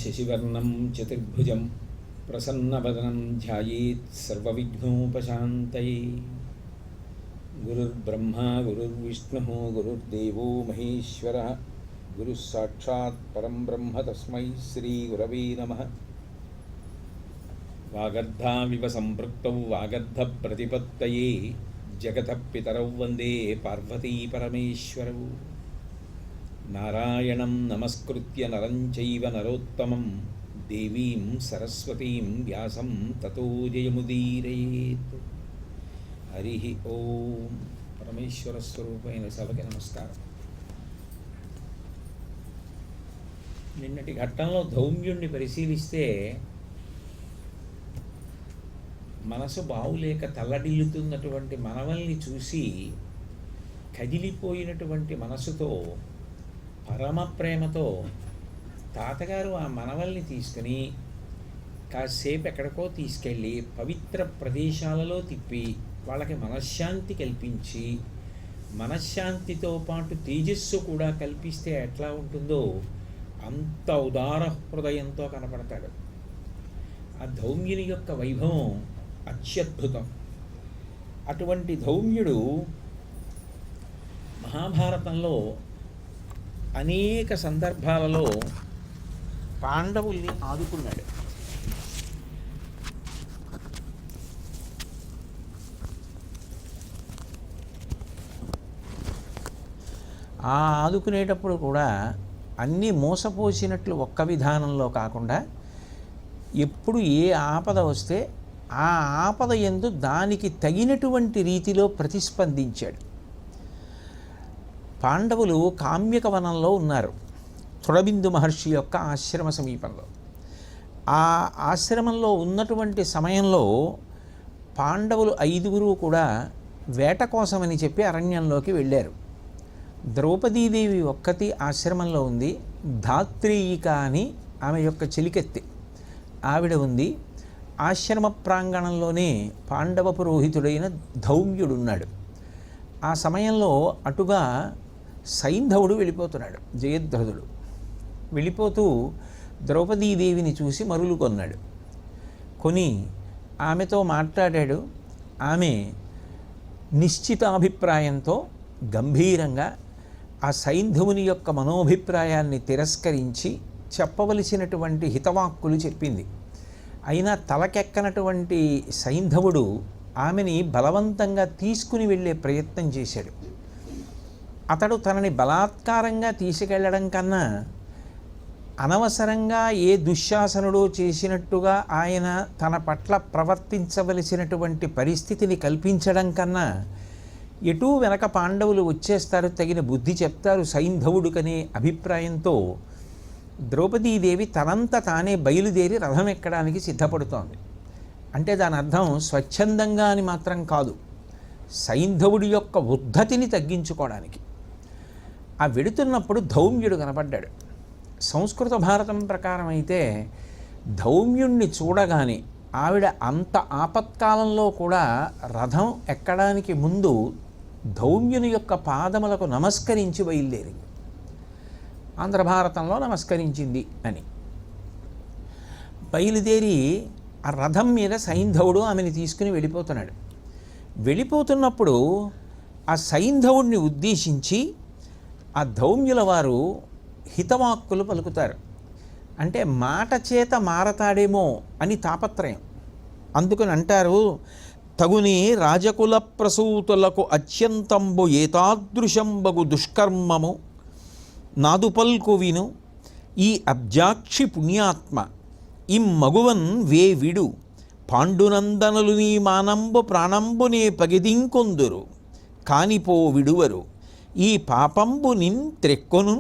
శశివర్ణం చతుర్భుజం ప్రసన్నవదనం ధ్యాయేత్ సర్వవిఘ్నోపశాంతయే. గురుర్బ్రహ్మా గురుర్విష్ణుః గురుర్దేవో మహేశ్వరః గురుః సాక్షాత్ పరం బ్రహ్మ తస్మై శ్రీ గురవే నమః. వాగర్ధావివ సంపృక్తౌ వాగర్ధ ప్రతిపత్తయే జగతః పితరౌ వందే పార్వతీ పరమేశ్వరౌ. నారాయణం నమస్కృత్య నరం చైవ నరోత్తమం దేవీం సరస్వతీం వ్యాసం తతో జయముదీరయేత్. హరి ఓం. పరమేశ్వర స్వరూపైన సభకి నమస్కారం. నిన్నటి ఘట్టంలో ధౌమ్యుణ్ణి పరిశీలిస్తే మనసు బావులేక తల్లడిల్లుతున్నటువంటి మనవల్ని చూసి కదిలిపోయినటువంటి మనసుతో పరమ ప్రేమతో తాతగారు ఆ మనవల్ని తీసుకుని కాసేపు ఎక్కడికో తీసుకెళ్ళి పవిత్ర ప్రదేశాలలో తిప్పి వాళ్ళకి మనశ్శాంతి కల్పించి మనశ్శాంతితో పాటు తేజస్సు కూడా కల్పిస్తే ఎట్లా ఉంటుందో అంత ఉదార హృదయంతో కనపడతాడు. ఆ ధౌమ్యుని యొక్క వైభవం అత్యద్భుతం. అటువంటి ధౌమ్యుడు మహాభారతంలో అనేక సందర్భాలలో పాండవుల్ని ఆదుకున్నాడు. ఆ ఆదుకునేటప్పుడు కూడా అన్నీ మోసపోసినట్లు ఒక్క విధానంలో కాకుండా ఎప్పుడు ఏ ఆపద వస్తే ఆ ఆపద యందు దానికి తగినటువంటి రీతిలో ప్రతిస్పందించాడు. పాండవులు కామ్యక వనంలో ఉన్నారు, తృణబిందు మహర్షి యొక్క ఆశ్రమ సమీపంలో. ఆ ఆశ్రమంలో ఉన్నటువంటి సమయంలో పాండవులు 5 కూడా వేట కోసమని చెప్పి అరణ్యంలోకి వెళ్ళారు. ద్రౌపదీదేవి ఒక్కతి ఆశ్రమంలో ఉంది. ధాత్రీయిక అని ఆమె యొక్క చెలికెత్తి ఆవిడ ఉంది. ఆశ్రమ ప్రాంగణంలోనే పాండవ పురోహితుడైన ధౌమ్యుడున్నాడు. ఆ సమయంలో అటుగా సైంధవుడు వెళ్ళిపోతున్నాడు. జయద్రథుడు వెళ్ళిపోతూ ద్రౌపదీదేవిని చూసి మరులు కొన్నాడు. కొని ఆమెతో మాట్లాడాడు. ఆమె నిశ్చితాభిప్రాయంతో గంభీరంగా ఆ సైంధవుని యొక్క మనోభిప్రాయాన్ని తిరస్కరించి చెప్పవలసినటువంటి హితవాక్కులు చెప్పింది. అయినా తలకెక్కనటువంటి సైంధవుడు ఆమెని బలవంతంగా తీసుకుని వెళ్ళే ప్రయత్నం చేశాడు. అతడు తనని బలాత్కారంగా తీసుకెళ్లడం కన్నా అనవసరంగా ఏ దుశ్శాసనుడో చేసినట్టుగా ఆయన తన పట్ల ప్రవర్తించవలసినటువంటి పరిస్థితిని కల్పించడం కన్నా ఎటూ వెనక పాండవులు వచ్చేస్తారు, తగిన బుద్ధి చెప్తారు సైంధవుడికనే అభిప్రాయంతో ద్రౌపదీదేవి తనంత తానే బయలుదేరి రథం ఎక్కడానికి సిద్ధపడుతోంది. అంటే దాని అర్థం స్వచ్ఛందంగా అని మాత్రం కాదు, సైంధవుడి యొక్క ఉద్ధతిని తగ్గించుకోవడానికి. ఆ వెడుతున్నప్పుడు ధౌమ్యుడు కనపడ్డాడు. సంస్కృత భారతం ప్రకారం అయితే ధౌమ్యుణ్ణి చూడగానే ఆవిడ అంత ఆపత్కాలంలో కూడా రథం ఎక్కడానికి ముందు ధౌమ్యుని యొక్క పాదములకు నమస్కరించి బయలుదేరింది. ఆంధ్ర భారతంలో నమస్కరించింది అని బయలుదేరి ఆ రథం మీద సైంధవుడు ఆమెను తీసుకుని వెళ్ళిపోతున్నాడు. వెళ్ళిపోతున్నప్పుడు ఆ సైంధవుడిని ఉద్దేశించి ఆ ధౌమ్యుల వారు హితవాక్కులు పలుకుతారు. అంటే మాట చేత మారతాడేమో అని తాపత్రయం. అందుకని అంటారు, తగుని రాజకుల ప్రసూతులకు అత్యంతంబు ఏతాదృశంబగు దుష్కర్మము నాదుపల్కు విను ఈ అబ్జాక్షి పుణ్యాత్మ ఇమ్మగువన్ వే విడు పాండునందనులు నీ మానంబు ప్రాణంబునే పగిదింకొందురు కానిపో విడువరు ఈ పాపంబు నిన్ త్రెక్కొను.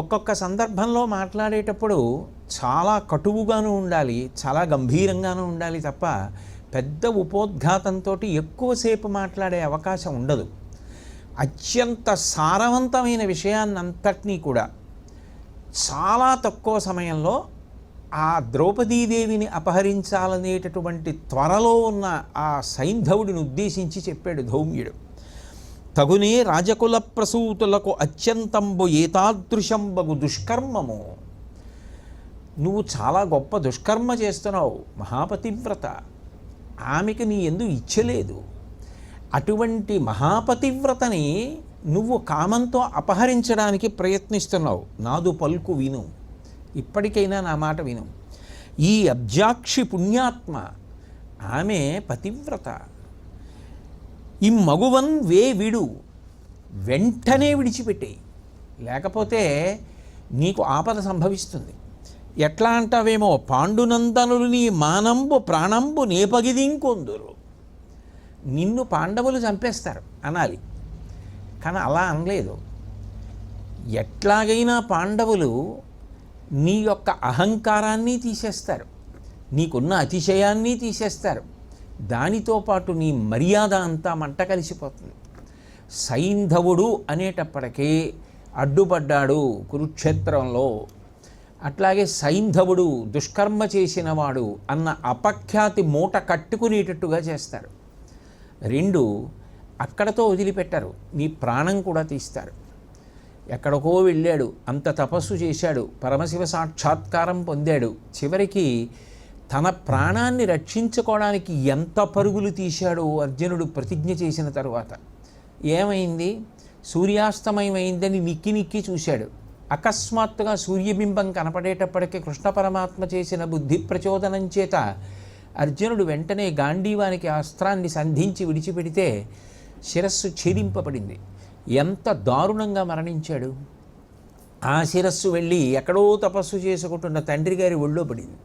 ఒక్కొక్క సందర్భంలో మాట్లాడేటప్పుడు చాలా కటువుగాను ఉండాలి, చాలా గంభీరంగానూ ఉండాలి తప్ప పెద్ద ఉపోద్ఘాతంతో ఎక్కువసేపు మాట్లాడే అవకాశం ఉండదు. అత్యంత సారవంతమైన విషయాన్నంతటినీ కూడా చాలా తక్కువ సమయంలో ఆ ద్రౌపదీదేవిని అపహరించాలనేటటువంటి త్వరలో ఉన్న ఆ సైంధవుడిని ఉద్దేశించి చెప్పాడు ధౌమ్యుడు. తగునే రాజకుల ప్రసూతులకు అత్యంతంబు ఏతాదృశంబగు దుష్కర్మము. నువ్వు చాలా గొప్ప దుష్కర్మ చేస్తున్నావు, మహాపతివ్రత, ఆమెకు నీ ఎందు ఇచ్చలేదు. అటువంటి మహాపతివ్రతని నువ్వు కామంతో అపహరించడానికి ప్రయత్నిస్తున్నావు. నాదు పలుకు విను, ఇప్పటికైనా నా మాట విను. ఈ అబ్జాక్షి పుణ్యాత్మ ఆమె పతివ్రత. ఈ మగువన్ వే విడు, వెంటనే విడిచిపెట్టేయి, లేకపోతే నీకు ఆపద సంభవిస్తుంది. ఎట్లా అంటావేమో, పాండునందనులు నీ మానంబు ప్రాణంబు నేపగిదింకొందురు, నిన్ను పాండవులు చంపేస్తారు అనాలి. కానీ అలా అనలేదు. ఎట్లాగైనా పాండవులు నీ యొక్క అహంకారాన్ని తీసేస్తారు, నీకున్న అతిశయాన్ని తీసేస్తారు, దానితో పాటు నీ మర్యాద అంతా మంట కలిసిపోతుంది. సైంధవుడు అనేటప్పటికీ అడ్డుపడ్డాడు కురుక్షేత్రంలో. అట్లాగే సైంధవుడు దుష్కర్మ చేసినవాడు అన్న అపఖ్యాతి మూట కట్టుకునేటట్టుగా చేస్తారు. రెండు, అక్కడతో వదిలిపెట్టారు, నీ ప్రాణం కూడా తీస్తారు. ఎక్కడికో వెళ్ళాడు, అంత తపస్సు చేశాడు, పరమశివ సాక్షాత్కారం పొందాడు, చివరికి తన ప్రాణాన్ని రక్షించుకోవడానికి ఎంత పరుగులు తీశాడో అర్జునుడు ప్రతిజ్ఞ చేసిన తరువాత. ఏమైంది? సూర్యాస్తమయమైందని నిక్కి నిక్కి చూశాడు. అకస్మాత్తుగా సూర్యబింబం కనపడేటప్పటికీ కృష్ణ పరమాత్మ చేసిన బుద్ధి ప్రచోదనం చేత అర్జునుడు వెంటనే గాంధీవానికి అస్త్రాన్ని సంధించి విడిచిపెడితే శిరస్సు ఛేదింపబడింది. ఎంత దారుణంగా మరణించాడు! ఆ శిరస్సు వెళ్ళి ఎక్కడో తపస్సు చేసుకుంటున్న తండ్రి గారి ఒళ్ళో పడింది.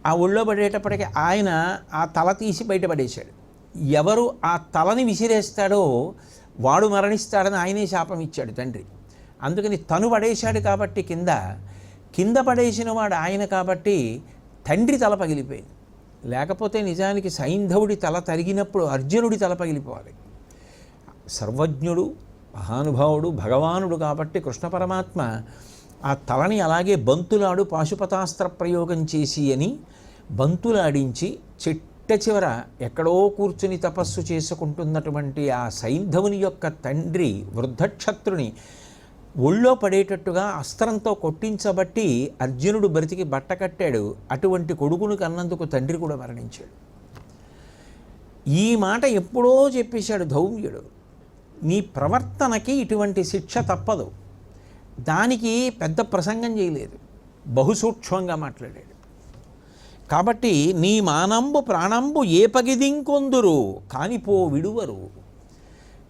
ఆ ఒళ్ళో పడేటప్పటికీ ఆయన ఆ తల తీసి బయటపడేశాడు. ఎవరు ఆ తలని విసిరేస్తాడో వాడు మరణిస్తాడని ఆయనే శాపం ఇచ్చాడు తండ్రి. అందుకని తను పడేశాడు కాబట్టి కింద పడేసిన వాడు ఆయన కాబట్టి తండ్రి తల పగిలిపోయింది. లేకపోతే నిజానికి సైంధవుడి తల తరిగినప్పుడు అర్జునుడి తల పగిలిపోవాలి. సర్వజ్ఞుడు, మహానుభావుడు, భగవానుడు కాబట్టి కృష్ణ పరమాత్మ ఆ తలని అలాగే బంతులాడు పాశుపతాస్త్ర ప్రయోగం చేసి అని బంతులాడించి చిట్ట చివర ఎక్కడో కూర్చుని తపస్సు చేసుకుంటున్నటువంటి ఆ సైంధవుని యొక్క తండ్రి వృద్ధక్షత్రుని ఒళ్ళో పడేటట్టుగా అస్త్రంతో కొట్టించబట్టి అర్జునుడు బ్రతికి బట్ట కట్టాడు. అటువంటి కొడుకును కన్నందుకు తండ్రి కూడా మరణించాడు. ఈ మాట ఎప్పుడో చెప్పేశాడు ధౌమ్యుడు. నీ ప్రవర్తనకి ఇటువంటి శిక్ష తప్పదు. దానికి పెద్ద ప్రసంగం చేయలేదు, బహుసూక్ష్మంగా మాట్లాడాడు. కాబట్టి నీ మానంబు ప్రాణంబు ఏ పగిదింకొందురు కానిపో విడువరు,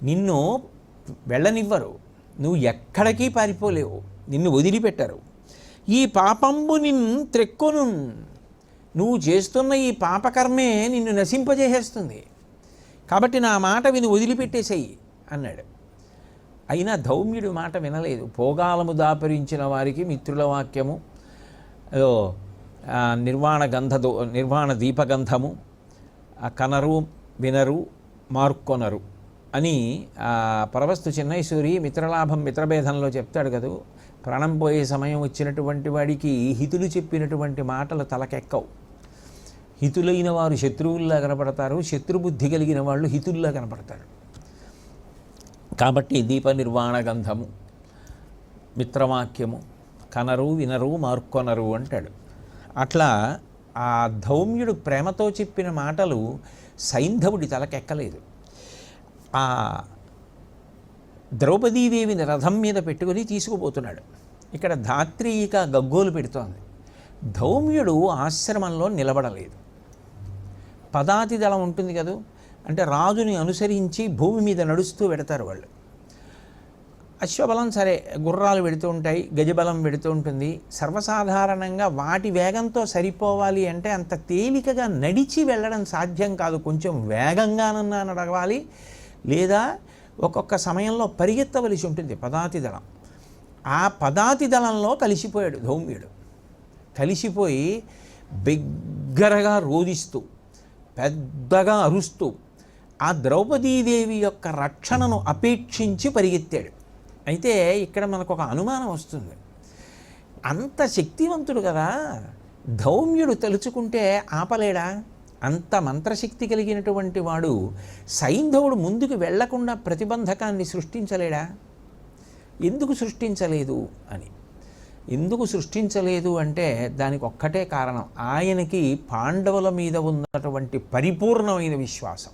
నిన్ను వెళ్ళనివ్వరు, నువ్వు ఎక్కడికి పారిపోలేవు, నిన్ను వదిలిపెట్టరు. ఈ పాపంబు నిన్ను త్రెక్కును, నువ్వు చేస్తున్న ఈ పాపకర్మే నిన్ను నశింపజేసేస్తుంది. కాబట్టి నా మాట విని వదిలిపెట్టేసేయి అన్నాడు. అయినా ధౌమ్యుడి మాట వినలేదు. భోగాలము దాపరించిన వారికి మిత్రుల వాక్యము, నిర్వాణ దీపగంధము కనరు వినరు మార్కొనరు అని పరవస్తు చెన్నైసూరి మిత్రలాభం మిత్రభేదంలో చెప్తాడు కదా. ప్రాణం పోయే సమయం వచ్చినటువంటి వాడికి హితులు చెప్పినటువంటి మాటలు తలకెక్కవు. హితులైన వారు శత్రువుల్లా కనపడతారు, శత్రుబుద్ధి కలిగిన వాళ్ళు హితుల్లా కనపడతారు. కాబట్టి దీప నిర్వాణ గంధము, మిత్రవాక్యము కనరు వినరు మార్కొనరు అంటాడు. అట్లా ఆ ధౌమ్యుడు ప్రేమతో చెప్పిన మాటలు సైంధవుడి తలకెక్కలేదు. ఆ ద్రౌపదీదేవిని రథం మీద పెట్టుకుని తీసుకుపోతున్నాడు. ఇక్కడ ధాత్రి ఇక గగ్గోలు పెడుతోంది. ధౌమ్యుడు ఆశ్రమంలో నిలబడలేదు. పదాతి దళం ఉంటుంది కదా, అంటే రాజుని అనుసరించి భూమి మీద నడుస్తూ పెడతారు వాళ్ళు. అశ్వబలం సరే, గుర్రాలు పెడుతూ ఉంటాయి, గజబలం పెడుతూ ఉంటుంది. సర్వసాధారణంగా వాటి వేగంతో సరిపోవాలి అంటే అంత తేలికగా నడిచి వెళ్ళడం సాధ్యం కాదు. కొంచెం వేగంగానన్నా నడవాలి, లేదా ఒక్కొక్క సమయంలో పరిగెత్తవలసి ఉంటుంది పదాతి దళం. ఆ పదాతి దళంలో కలిసిపోయాడు ధౌమ్యుడు. కలిసిపోయి బిగ్గరగా రోదిస్తూ పెద్దగా అరుస్తూ ఆ ద్రౌపదీదేవి యొక్క రక్షణను అపేక్షించి పరిగెత్తాడు. అయితే ఇక్కడ మనకు ఒక అనుమానం వస్తుంది. అంత శక్తివంతుడు కదా, ధౌమ్యుడు తలుచుకుంటే ఆపలేడా? అంత మంత్రశక్తి కలిగినటువంటి వాడు సైంధవుడు ముందుకు వెళ్లకుండా ప్రతిబంధకాన్ని సృష్టించలేడా? ఎందుకు సృష్టించలేదు అని ఎందుకు సృష్టించలేదు అంటే దానికి ఒక్కటే కారణం, ఆయనకి పాండవుల మీద ఉన్నటువంటి పరిపూర్ణమైన విశ్వాసం.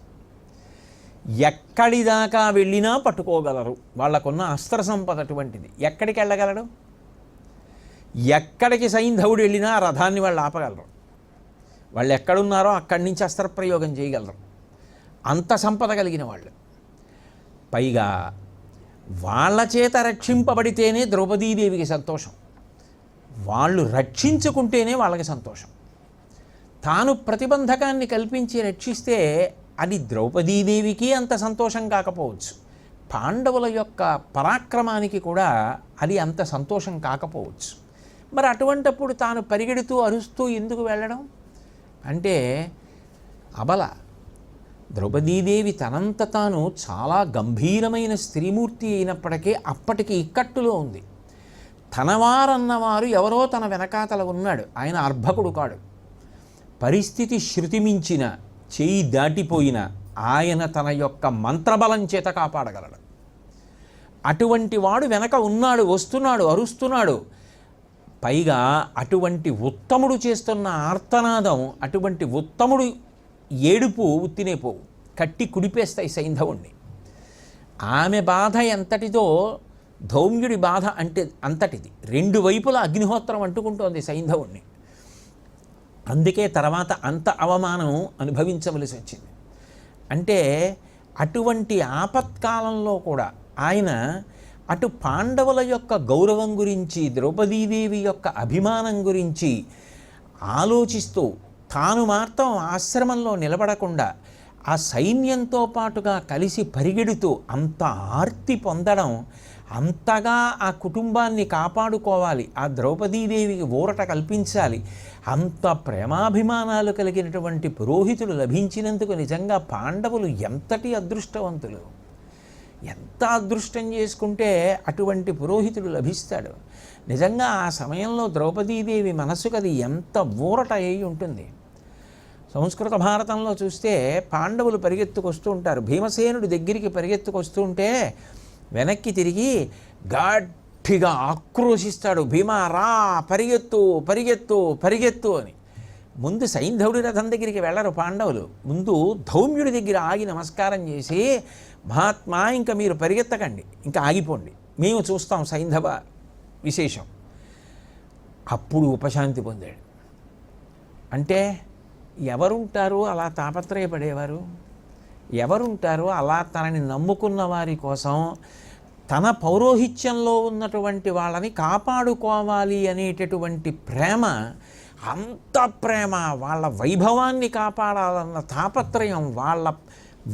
ఎక్కడి దాకా వెళ్ళినా పట్టుకోగలరు, వాళ్ళకున్న అస్త్ర సంపద అటువంటిది. ఎక్కడికి వెళ్ళగలడు? ఎక్కడికి సైంధవుడు వెళ్ళినా ఆ రథాన్ని వాళ్ళు ఆపగలరు. వాళ్ళు ఎక్కడున్నారో అక్కడి నుంచి అస్త్రప్రయోగం చేయగలరు. అంత సంపద కలిగిన వాళ్ళు. పైగా వాళ్ళ చేత రక్షింపబడితేనే ద్రౌపదీదేవికి సంతోషం, వాళ్ళు రక్షించుకుంటేనే వాళ్ళకి సంతోషం. తాను ప్రతిబంధకాన్ని కల్పించి రక్షిస్తే అది ద్రౌపదీదేవికి అంత సంతోషం కాకపోవచ్చు, పాండవుల యొక్క పరాక్రమానికి కూడా అది అంత సంతోషం కాకపోవచ్చు. మరి అటువంటప్పుడు తాను పరిగెడుతూ అరుస్తూ ఎందుకు వెళ్ళడం అంటే అబల. ద్రౌపదీదేవి తనంత తాను చాలా గంభీరమైన స్త్రీమూర్తి అయినప్పటికీ అప్పటికి ఇక్కట్టులో ఉంది. తనవారన్నవారు ఎవరో తన వెనకాతల ఉన్నాడు. ఆయన అర్భకుడు కాడు. పరిస్థితి శృతిమించిన, చేయి దాటిపోయిన ఆయన తన యొక్క మంత్రబలం చేత కాపాడగలడు. అటువంటి వాడు వెనక ఉన్నాడు, వస్తున్నాడు, అరుస్తున్నాడు. పైగా అటువంటి ఉత్తముడు చేస్తున్న ఆర్తనాదం, అటువంటి ఉత్తముడు ఏడుపు ఉత్తినే పోవు, కట్టి కుడిపేస్తాయి సైంధవుణ్ణి. ఆమె బాధ ఎంతటిదో ధౌమ్యుడి బాధ అంటే అంతటిది. రెండు వైపులా అగ్నిహోత్రం అంటుకుంటోంది సైంధవుణ్ణి. అందుకే తర్వాత అంత అవమానం అనుభవించవలసి వచ్చింది. అంటే అటువంటి ఆపత్కాలంలో కూడా ఆయన అటు పాండవుల యొక్క గౌరవం గురించి, ద్రౌపదీదేవి యొక్క అభిమానం గురించి ఆలోచిస్తూ తాను మాత్రం ఆశ్రమంలో నిలబడకుండా ఆ సైన్యంతో పాటుగా కలిసి పరిగెడుతూ అంత ఆర్తి పొందడం, అంతగా ఆ కుటుంబాన్ని కాపాడుకోవాలి, ఆ ద్రౌపదీదేవికి ఊరట కల్పించాలి, అంత ప్రేమాభిమానాలు కలిగినటువంటి పురోహితులు లభించినందుకు నిజంగా పాండవులు ఎంతటి అదృష్టవంతులు. ఎంత అదృష్టం చేసుకుంటే అటువంటి పురోహితుడు లభిస్తాడు. నిజంగా ఆ సమయంలో ద్రౌపదీదేవి మనసుకు అది ఎంత ఊరట అయి ఉంటుంది. సంస్కృత భారతంలో చూస్తే పాండవులు పరిగెత్తుకొస్తూ ఉంటారు. భీమసేనుడి దగ్గరికి పరిగెత్తుకొస్తూ ఉంటే వెనక్కి తిరిగి గట్టిగా ఆక్రోశిస్తాడు, భీమా రా, పరిగెత్తు పరిగెత్తు పరిగెత్తు అని. ముందు సైంధవుడి రథం దగ్గరికి వెళ్ళరు పాండవులు. ముందు ధౌమ్యుడి దగ్గర ఆగి నమస్కారం చేసి, మహాత్మా ఇంకా మీరు పరిగెత్తకండి, ఇంకా ఆగిపోండి, మేము చూస్తాం సైంధవ విశేషం. అప్పుడు ఉపశాంతి పొందాడు. అంటే ఎవరుంటారు అలా తాపత్రయపడేవారు? ఎవరుంటారు అలా తనని నమ్ముకున్న వారి కోసం తన పౌరోహిత్యంలో ఉన్నటువంటి వాళ్ళని కాపాడుకోవాలి అనేటటువంటి ప్రేమ, అంత ప్రేమ, వాళ్ళ వైభవాన్ని కాపాడాలన్న తాపత్రయం, వాళ్ళ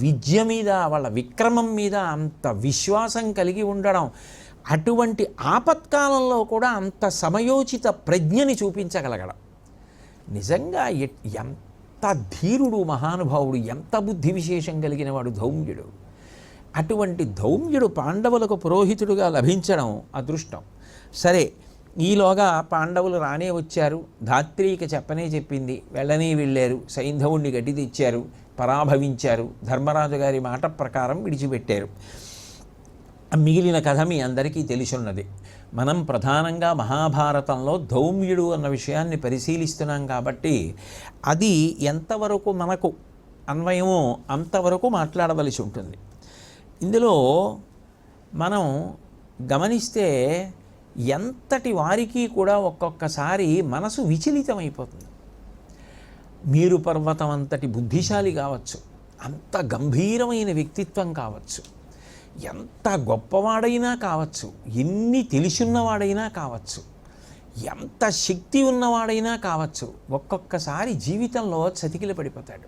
విద్య మీద, వాళ్ళ విక్రమం మీద అంత విశ్వాసం కలిగి ఉండడం, అటువంటి ఆపత్కాలంలో కూడా అంత సమయోచిత ప్రజ్ఞని చూపించగలగడం నిజంగా ఎంత ధీరుడు, మహానుభావుడు, ఎంత బుద్ధి విశేషం కలిగిన వాడు ధౌమ్యుడు. అటువంటి ధౌమ్యుడు పాండవులకు పురోహితుడుగా లభించడం అదృష్టం. సరే, ఈలోగా పాండవులు రానే వచ్చారు. ధాత్రీకి చెప్పనే చెప్పింది, వెళ్ళనే వెళ్ళారు. సైంధవుణ్ణి గడ్డి తెచ్చారు, పరాభవించారు. ధర్మరాజు గారి మాట ప్రకారం విడిచిపెట్టారు. మిగిలిన కథ మీ అందరికీ తెలిసున్నది. మనం ప్రధానంగా మహాభారతంలో ధౌమ్యుడు అన్న విషయాన్ని పరిశీలిస్తున్నాం కాబట్టి అది ఎంతవరకు మనకు అన్వయమో అంతవరకు మాట్లాడవలసి ఉంటుంది. ఇందులో మనం గమనిస్తే ఎంతటి వారికి కూడా ఒక్కొక్కసారి మనసు విచలితమైపోతుంది. మేరు పర్వతం అంతటి బుద్ధిశాలి కావచ్చు, అంత గంభీరమైన వ్యక్తిత్వం కావచ్చు, ఎంత గొప్పవాడైనా కావచ్చు, ఎన్ని తెలిసున్నవాడైనా కావచ్చు, ఎంత శక్తి ఉన్నవాడైనా కావచ్చు, ఒక్కొక్కసారి జీవితంలో చతికిల పడిపోతాడు.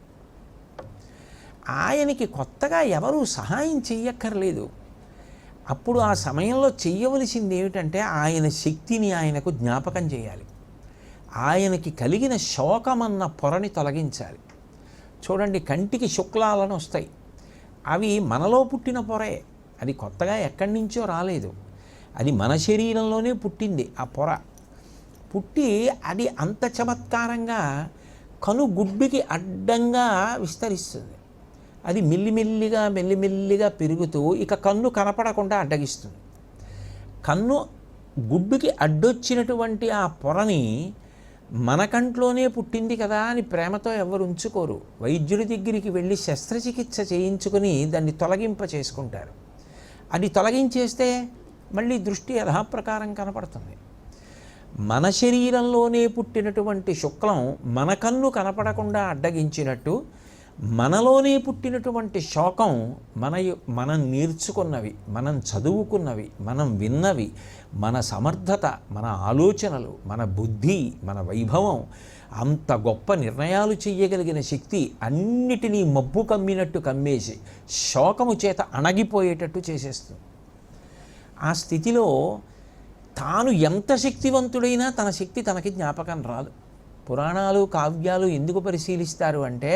ఆయనకి కొత్తగా ఎవరూ సహాయం చెయ్యక్కర్లేదు. అప్పుడు ఆ సమయంలో చెయ్యవలసింది ఏమిటంటే ఆయన శక్తిని ఆయనకు జ్ఞాపకం చేయాలి. ఆయనకి కలిగిన శోకమన్న పొరని తొలగించాలి. చూడండి, కంటికి శుక్లాలను వస్తాయి, అవి మనలో పుట్టిన పొరే, అది కొత్తగా ఎక్కడి నుంచో రాలేదు, అది మన శరీరంలోనే పుట్టింది. ఆ పొర పుట్టి అది అంత చమత్కారంగా కనుగుడ్డుకి అడ్డంగా విస్తరిస్తుంది. అది మెల్లిమెల్లిగా మెల్లిమెల్లిగా పెరుగుతూ ఇక కన్ను కనపడకుండా అడ్డగిస్తుంది. కన్ను గుడ్డుకి అడ్డొచ్చినటువంటి ఆ పొరని మన కంట్లోనే పుట్టింది కదా అని ప్రేమతో ఎవరు ఉంచుకోరు. వైద్యుడి దగ్గరికి వెళ్ళి శస్త్రచికిత్స చేయించుకొని దాన్ని తొలగింప చేసుకుంటారు. అది తొలగించేస్తే మళ్ళీ దృష్టి యథాప్రకారం కనపడుతుంది. మన శరీరంలోనే పుట్టినటువంటి శుక్లం మన కన్ను కనపడకుండా అడ్డగించినట్టు మనలోనే పుట్టినటువంటి శోకం మనం నేర్చుకున్నవి, మనం చదువుకున్నవి, మనం విన్నవి, మన సమర్థత, మన ఆలోచనలు, మన బుద్ధి, మన వైభవం, అంత గొప్ప నిర్ణయాలు చెయ్యగలిగిన శక్తి అన్నిటినీ మబ్బు కమ్మినట్టు కమ్మేసి శోకము చేత అణగిపోయేటట్టు చేసేస్తుంది. ఆ స్థితిలో తాను ఎంత శక్తివంతుడైనా తన శక్తి తనకి జ్ఞాపకం రాదు. పురాణాలు కావ్యాలు ఎందుకు పరిశీలిస్తారు అంటే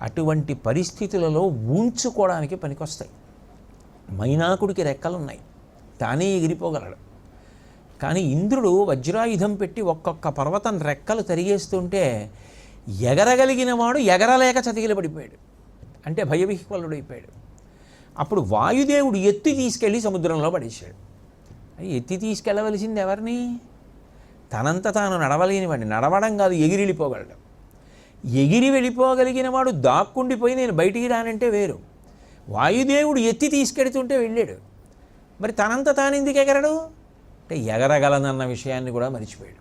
అటువంటి పరిస్థితులలో ఊంచుకోవడానికి పనికొస్తాయి. మైనాకుడికి రెక్కలున్నాయి, తానే ఎగిరిపోగలడు. కానీ ఇంద్రుడు వజ్రాయుధం పెట్టి ఒక్కొక్క పర్వతం రెక్కలు తరిగేస్తుంటే ఎగరగలిగిన వాడు ఎగరలేక చతికిలబడిపోయాడు, అంటే భయవిహ్వలుడైపోయాడు. అప్పుడు వాయుదేవుడు ఎత్తి తీసుకెళ్ళి సముద్రంలో పడేశాడు. ఎత్తి తీసుకెళ్ళవలసింది ఎవరిని? తనంత తాను నడవలేని వాడిని. నడవడం కాదు, ఎగిరి వెళ్ళిపోగలడు. ఎగిరి వెళ్ళిపోగలిగిన వాడు దాక్కుండిపోయి నేను బయటికి రానంటే వేరు. వాయుదేవుడు ఎత్తి తీసుకెడుతుంటే వెళ్ళాడు. మరి తనంత తాను ఎందుకు ఎగరడు అంటే ఎగరగలనన్న విషయాన్ని కూడా మరిచిపోయాడు.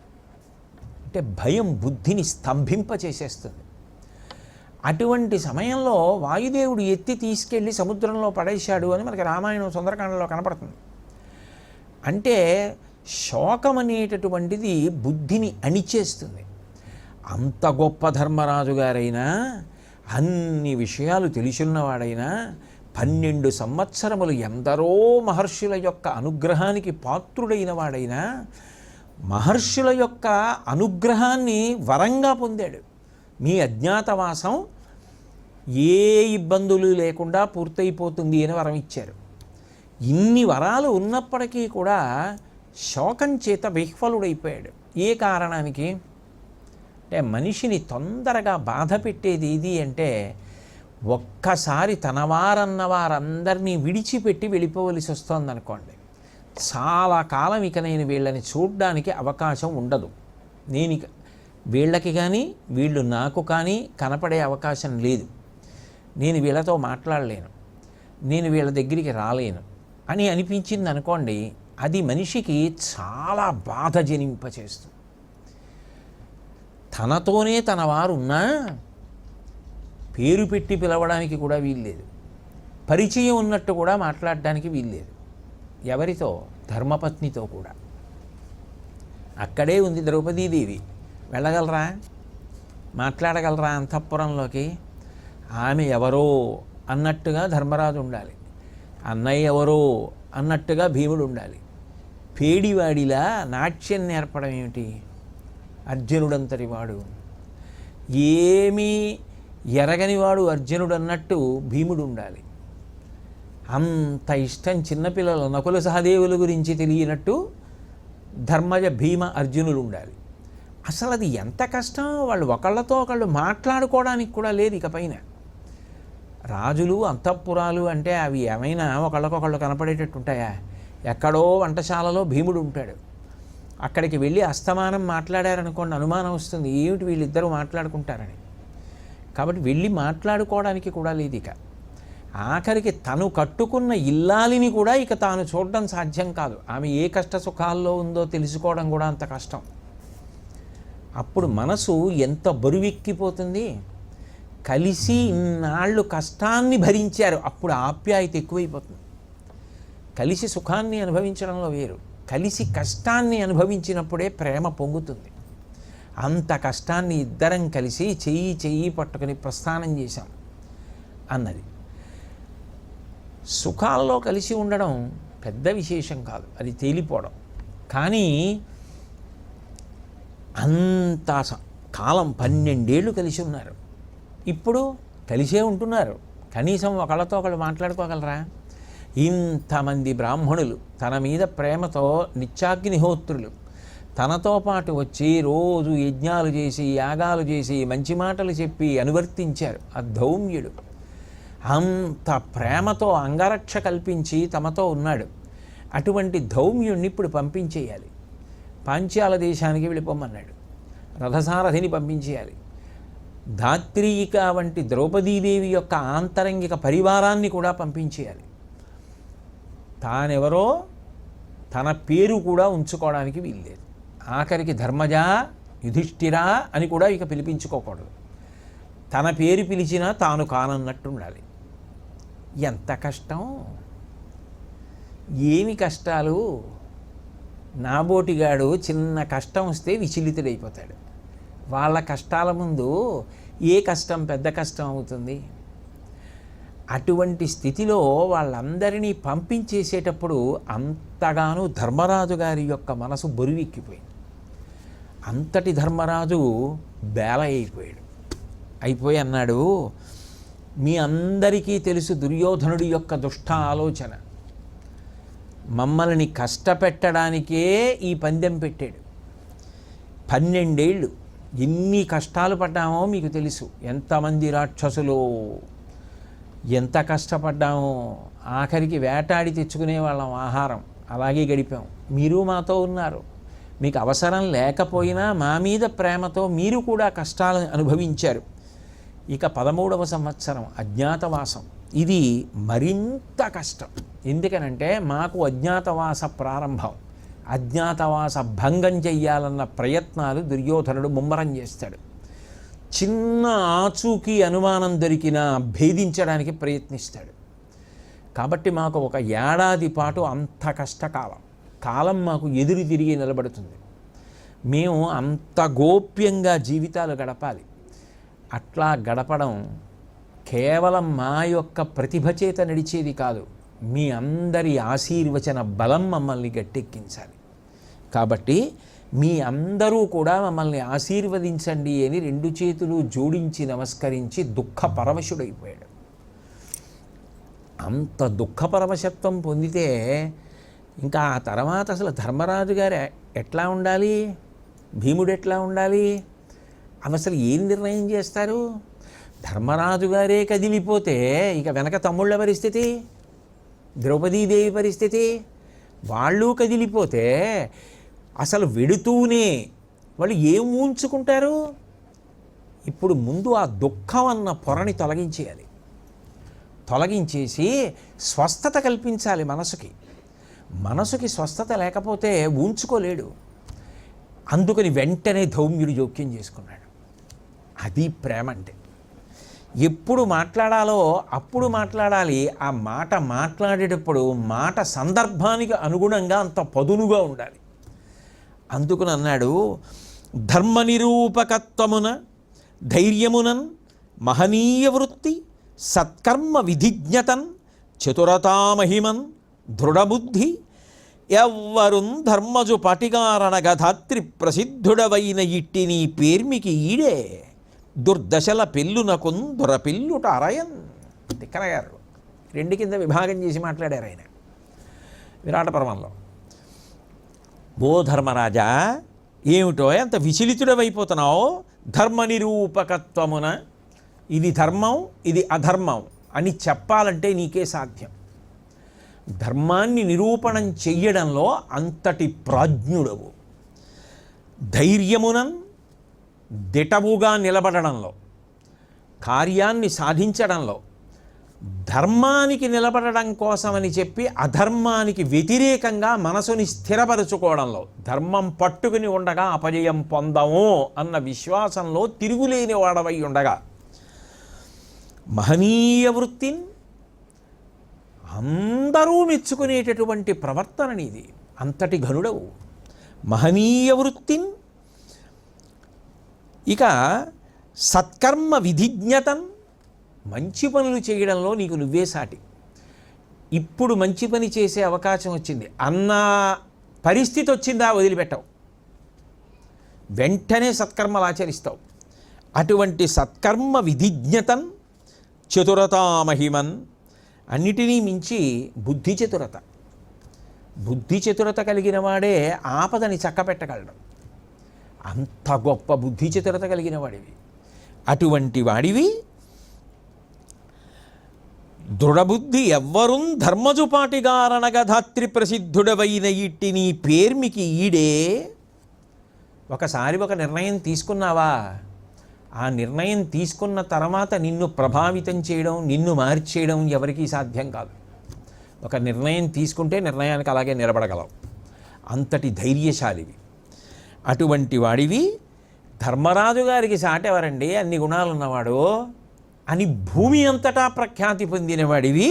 అంటే భయం బుద్ధిని స్తంభింపచేసేస్తుంది. అటువంటి సమయంలో వాయుదేవుడు ఎత్తి తీసుకెళ్ళి సముద్రంలో పడేశాడు అని మనకి రామాయణం సుందరకాండలో కనపడుతుంది. అంటే శోకం అనేటటువంటిది బుద్ధిని అణిచేస్తుంది. అంత గొప్ప ధర్మరాజు గారైనా, అన్ని విషయాలు తెలిసిన్నవాడైనా, 12 సంవత్సరములు ఎందరో మహర్షుల యొక్క అనుగ్రహానికి పాత్రుడైన వాడైనా మహర్షుల యొక్క అనుగ్రహాన్ని వరంగా పొందాడు. మీ అజ్ఞాతవాసం ఏ ఇబ్బందులు లేకుండా పూర్తయిపోతుంది అని వరం ఇచ్చారు. ఇన్ని వరాలు ఉన్నప్పటికీ కూడా శోకం చేత విహ్వలుడైపోయాడు. ఏ కారణానికి అంటే మనిషిని తొందరగా బాధ పెట్టేది ఇది అంటే ఒక్కసారి తన వారన్న వారందరినీ విడిచిపెట్టి వెళ్ళిపోవలసి వస్తోందనుకోండి, చాలా కాలం ఇక నేను వీళ్ళని చూడడానికి అవకాశం ఉండదు. వీళ్ళకి కానీ వీళ్ళు నాకు కానీ కనపడే అవకాశం లేదు. నేను వీళ్ళతో మాట్లాడలేను, నేను వీళ్ళ దగ్గరికి రాలేను అని అనిపించింది అనుకోండి, అది మనిషికి చాలా బాధ జనింపచేస్తుంది. తనతోనే తన వారు ఉన్నా పేరు పెట్టి పిలవడానికి కూడా వీల్లేదు, పరిచయం ఉన్నట్టు కూడా మాట్లాడడానికి వీల్లేదు. ఎవరితో? ధర్మపత్నితో కూడా. అక్కడే ఉంది ద్రౌపదీదేవి. వెళ్ళగలరా? మాట్లాడగలరా అంతఃపురంలోకి? ఆమె ఎవరో అన్నట్టుగా ధర్మరాజు ఉండాలి, అన్నయ్య ఎవరో అన్నట్టుగా భీముడు ఉండాలి. పేడివాడిలా నాట్యం నేర్పడం ఏమిటి? అర్జునుడంతటి వాడు, ఏమీ ఎరగనివాడు అర్జునుడు అన్నట్టు భీముడు ఉండాలి. అంత ఇష్టం చిన్నపిల్లలు నకుల సహదేవుల గురించి తెలియనట్టు ధర్మజ భీమ అర్జునులు ఉండాలి. అసలు అది ఎంత కష్టం! వాళ్ళు ఒకళ్ళతో ఒకళ్ళు మాట్లాడుకోవడానికి కూడా లేదు. ఇకపైన రాజులు అంతఃపురాలు అంటే అవి ఏమైనా ఒకళ్ళకొకళ్ళు కనపడేటట్టు ఉంటాయా? ఎక్కడో వంటశాలలో భీముడు ఉంటాడు. అక్కడికి వెళ్ళి అస్తమానం మాట్లాడారనుకోండి, అనుమానం వస్తుంది, ఏమిటి వీళ్ళిద్దరూ మాట్లాడుకుంటారని. కాబట్టి వెళ్ళి మాట్లాడుకోవడానికి కూడా లేదు. ఇక ఆఖరికి తను కట్టుకున్న ఇల్లాలిని కూడా ఇక తాను చూడడం సాధ్యం కాదు. ఆమె ఏ కష్ట సుఖాల్లో ఉందో తెలుసుకోవడం కూడా అంత కష్టం. అప్పుడు మనసు ఎంత బరువెక్కిపోతుంది. కలిసి ఇన్నాళ్ళు కష్టాన్ని భరించారు, అప్పుడు ఆప్యాయత ఎక్కువైపోతుంది. కలిసి సుఖాన్ని అనుభవించడంలో వేరు, కలిసి కష్టాన్ని అనుభవించినప్పుడే ప్రేమ పొంగుతుంది. అంత కష్టాన్ని ఇద్దరం కలిసి చెయ్యి పట్టుకుని ప్రస్థానం చేశాం అన్నది. సుఖాల్లో కలిసి ఉండడం పెద్ద విశేషం కాదు, అది తేలిపోవడం. కానీ అంత కాలం 12 ఏళ్ళు కలిసి ఉన్నారు, ఇప్పుడు కలిసే ఉంటున్నారు. కనీసం ఒకళ్ళతో ఒకళ్ళు మాట్లాడుకోగలరా? ఇంతమంది బ్రాహ్మణులు తన మీద ప్రేమతో నిత్యాగ్నిహోత్రులు తనతో పాటు వచ్చి రోజు యజ్ఞాలు చేసి యాగాలు చేసి మంచి మాటలు చెప్పి అనువర్తించారు. ఆ ధౌమ్యుడు అంత ప్రేమతో అంగరక్ష కల్పించి తమతో ఉన్నాడు. అటువంటి ధౌమ్యుణ్ణి ఇప్పుడు పంపించేయాలి. పాంచాల దేశానికి వెళ్ళిపోమన్నాడు. రథసారథిని పంపించేయాలి. ధాత్రీయిక వంటి ద్రౌపదీదేవి యొక్క ఆంతరంగిక పరివారాన్ని కూడా పంపించేయాలి. తానెవరో తన పేరు కూడా ఉంచుకోవడానికి వీల్లేదు. ఆఖరికి ధర్మజ, యుధిష్ఠిరా అని కూడా ఇక పిలిపించుకోకూడదు. తన పేరు పిలిచినా తాను కానన్నట్టు ఉండాలి. ఎంత కష్టం! ఏమి కష్టాలు! నాబోటిగాడు చిన్న కష్టం వస్తే విచలితుడైపోతాడు. వాళ్ళ కష్టాల ముందు ఏ కష్టం పెద్ద కష్టం అవుతుంది? అటువంటి స్థితిలో వాళ్ళందరినీ పంపించేసేటప్పుడు అంతగానూ ధర్మరాజు గారి యొక్క మనసు బరువెక్కిపోయింది. అంతటి ధర్మరాజు బేల అయిపోయి అన్నాడు, మీ అందరికీ తెలుసు దుర్యోధనుడి యొక్క దుష్ట ఆలోచన. మమ్మల్ని కష్టపెట్టడానికే ఈ పందెం పెట్టాడు. 12 ఏళ్ళు ఎన్ని కష్టాలు పడ్డామో మీకు తెలుసు. ఎంతమంది రాక్షసులు, ఎంత కష్టపడ్డామో. ఆఖరికి వేటాడి తెచ్చుకునే వాళ్ళం ఆహారం, అలాగే గడిపాం. మీరు మాతో ఉన్నారు. మీకు అవసరం లేకపోయినా మా మీద ప్రేమతో మీరు కూడా కష్టాలను అనుభవించారు. ఇక 13వ సంవత్సరం అజ్ఞాతవాసం. ఇది మరింత కష్టం. ఎందుకనంటే మాకు అజ్ఞాతవాస ప్రారంభం. అజ్ఞాతవాస భంగం చెయ్యాలన్న ప్రయత్నాలు దుర్యోధనుడు ముమ్మరం చేస్తాడు. చిన్న ఆచూకీ అనుమానం దొరికినా భేదించడానికి ప్రయత్నిస్తాడు. కాబట్టి మాకు 1 ఏడాది పాటు అంత కష్టకాలం. కాలం మాకు ఎదురు తిరిగి నిలబడుతుంది. మేము అంత గోప్యంగా జీవితాలు గడపాలి. అట్లా గడపడం కేవలం మా యొక్క ప్రతిభ చేత నడిచేది కాదు. మీ అందరి ఆశీర్వచన బలం మమ్మల్ని గట్టెక్కించాలి. కాబట్టి మీ అందరూ కూడా మమ్మల్ని ఆశీర్వదించండి అని 2 చేతులు జోడించి నమస్కరించి దుఃఖపరవశుడైపోయాడు. అంత దుఃఖపరవశత్వం పొందితే ఇంకా ఆ తర్వాత అసలు ధర్మరాజు గారు ఎట్లా ఉండాలి, భీముడు ఎట్లా ఉండాలి, అసలు ఏం నిర్ణయం చేస్తారు? ధర్మరాజు గారే కదిలిపోతే ఇక వెనక తమ్ముళ్ళ పరిస్థితి, ద్రౌపదీదేవి పరిస్థితి, వాళ్ళు కదిలిపోతే అసలు వెడుతూనే వాళ్ళు ఏం ఊంచుకుంటారు? ఇప్పుడు ముందు ఆ దుఃఖం అన్న పొరని తొలగించేయాలి. తొలగించేసి స్వస్థత కల్పించాలి మనసుకి. మనసుకి స్వస్థత లేకపోతే ఊంచుకోలేడు. అందుకని వెంటనే ధౌమ్యుడు జోక్యం చేసుకున్నాడు. అది ప్రేమ అంటే. ఎప్పుడు మాట్లాడాలో అప్పుడు మాట్లాడాలి. ఆ మాట మాట్లాడేటప్పుడు మాట సందర్భానికి అనుగుణంగా అంత పదునుగా ఉండాలి. అందుకని అన్నాడు, ధర్మ నిరూపకత్వమున ధైర్యమునన్ మహనీయ వృత్తి సత్కర్మ విధిజ్ఞతన్ చతురతామహిమన్ దృఢబుద్ధి ఎవ్వరున్ ధర్మజు పటిగారణగ ధాత్రి ప్రసిద్ధుడవైన ఇట్టి నీ పేర్మికి ఈడే దుర్దశల పెళ్ళునకున్ దొరపిల్లుట అరయన్. తిక్కన గారు 2 కింద విభాగం చేసి మాట్లాడారు ఆయన విరాట పర్వంలో. ఓ ధర్మరాజా, ఏమిటో అంత విచలితుడవైపోతున్నావు? ధర్మ నిరూపకత్వమున ఇది ధర్మం ఇది అధర్మం అని చెప్పాలంటే నీకే సాధ్యం. ధర్మాన్ని నిరూపణం చెయ్యడంలో అంతటి ప్రాజ్ఞుడవు. ధైర్యమునన్ దిటవుగా నిలబడడంలో, కార్యాన్ని సాధించడంలో, ధర్మానికి నిలబడడం కోసమని చెప్పి అధర్మానికి వ్యతిరేకంగా మనసుని స్థిరపరచుకోవడంలో, ధర్మం పట్టుకుని ఉండగా అపజయం పొందము అన్న విశ్వాసంలో తిరుగులేని వాడవై ఉండగా, మహనీయ వృత్తిని అందరూ మెచ్చుకునేటటువంటి ప్రవర్తన నీది. అంతటి ఘనుడవు. మహనీయ వృత్తిని, ఇక సత్కర్మ విధిజ్ఞతన్, మంచి పనులు చేయడంలో నీకు నువ్వే సాటి. ఇప్పుడు మంచి పని చేసే అవకాశం వచ్చింది అన్న పరిస్థితి వచ్చిందా వదిలిపెట్టవు, వెంటనే సత్కర్మలు ఆచరిస్తావు. అటువంటి సత్కర్మ విధిజ్ఞతన్ చతురతామహిమన్, అన్నిటినీ మించి బుద్ధి చతురత. బుద్ధి చతురత కలిగిన వాడే ఆపదని చక్కపెట్టగలడు. అంత గొప్ప బుద్ధి చతురత కలిగిన వాడివి. అటువంటి వాడివి దృఢబుద్ధి ఎవ్వరున్ ధర్మజుపాటిగారనగ ధాత్రి ప్రసిద్ధుడవైన ఇట్టి నీ పేర్మికి ఈడే. ఒకసారి ఒక నిర్ణయం తీసుకున్నావా, ఆ నిర్ణయం తీసుకున్న తర్వాత నిన్ను ప్రభావితం చేయడం, నిన్ను మార్చేయడం ఎవరికీ సాధ్యం కాదు. ఒక నిర్ణయం తీసుకుంటే నిర్ణయానికి అలాగే నిలబడగలవు. అంతటి ధైర్యశాలివి. అటువంటి వాడివి. ధర్మరాజు గారికి సాటి ఎవరండి, అన్ని గుణాలు ఉన్నవాడు అని భూమి అంతటా ప్రఖ్యాతి పొందినవాడివి.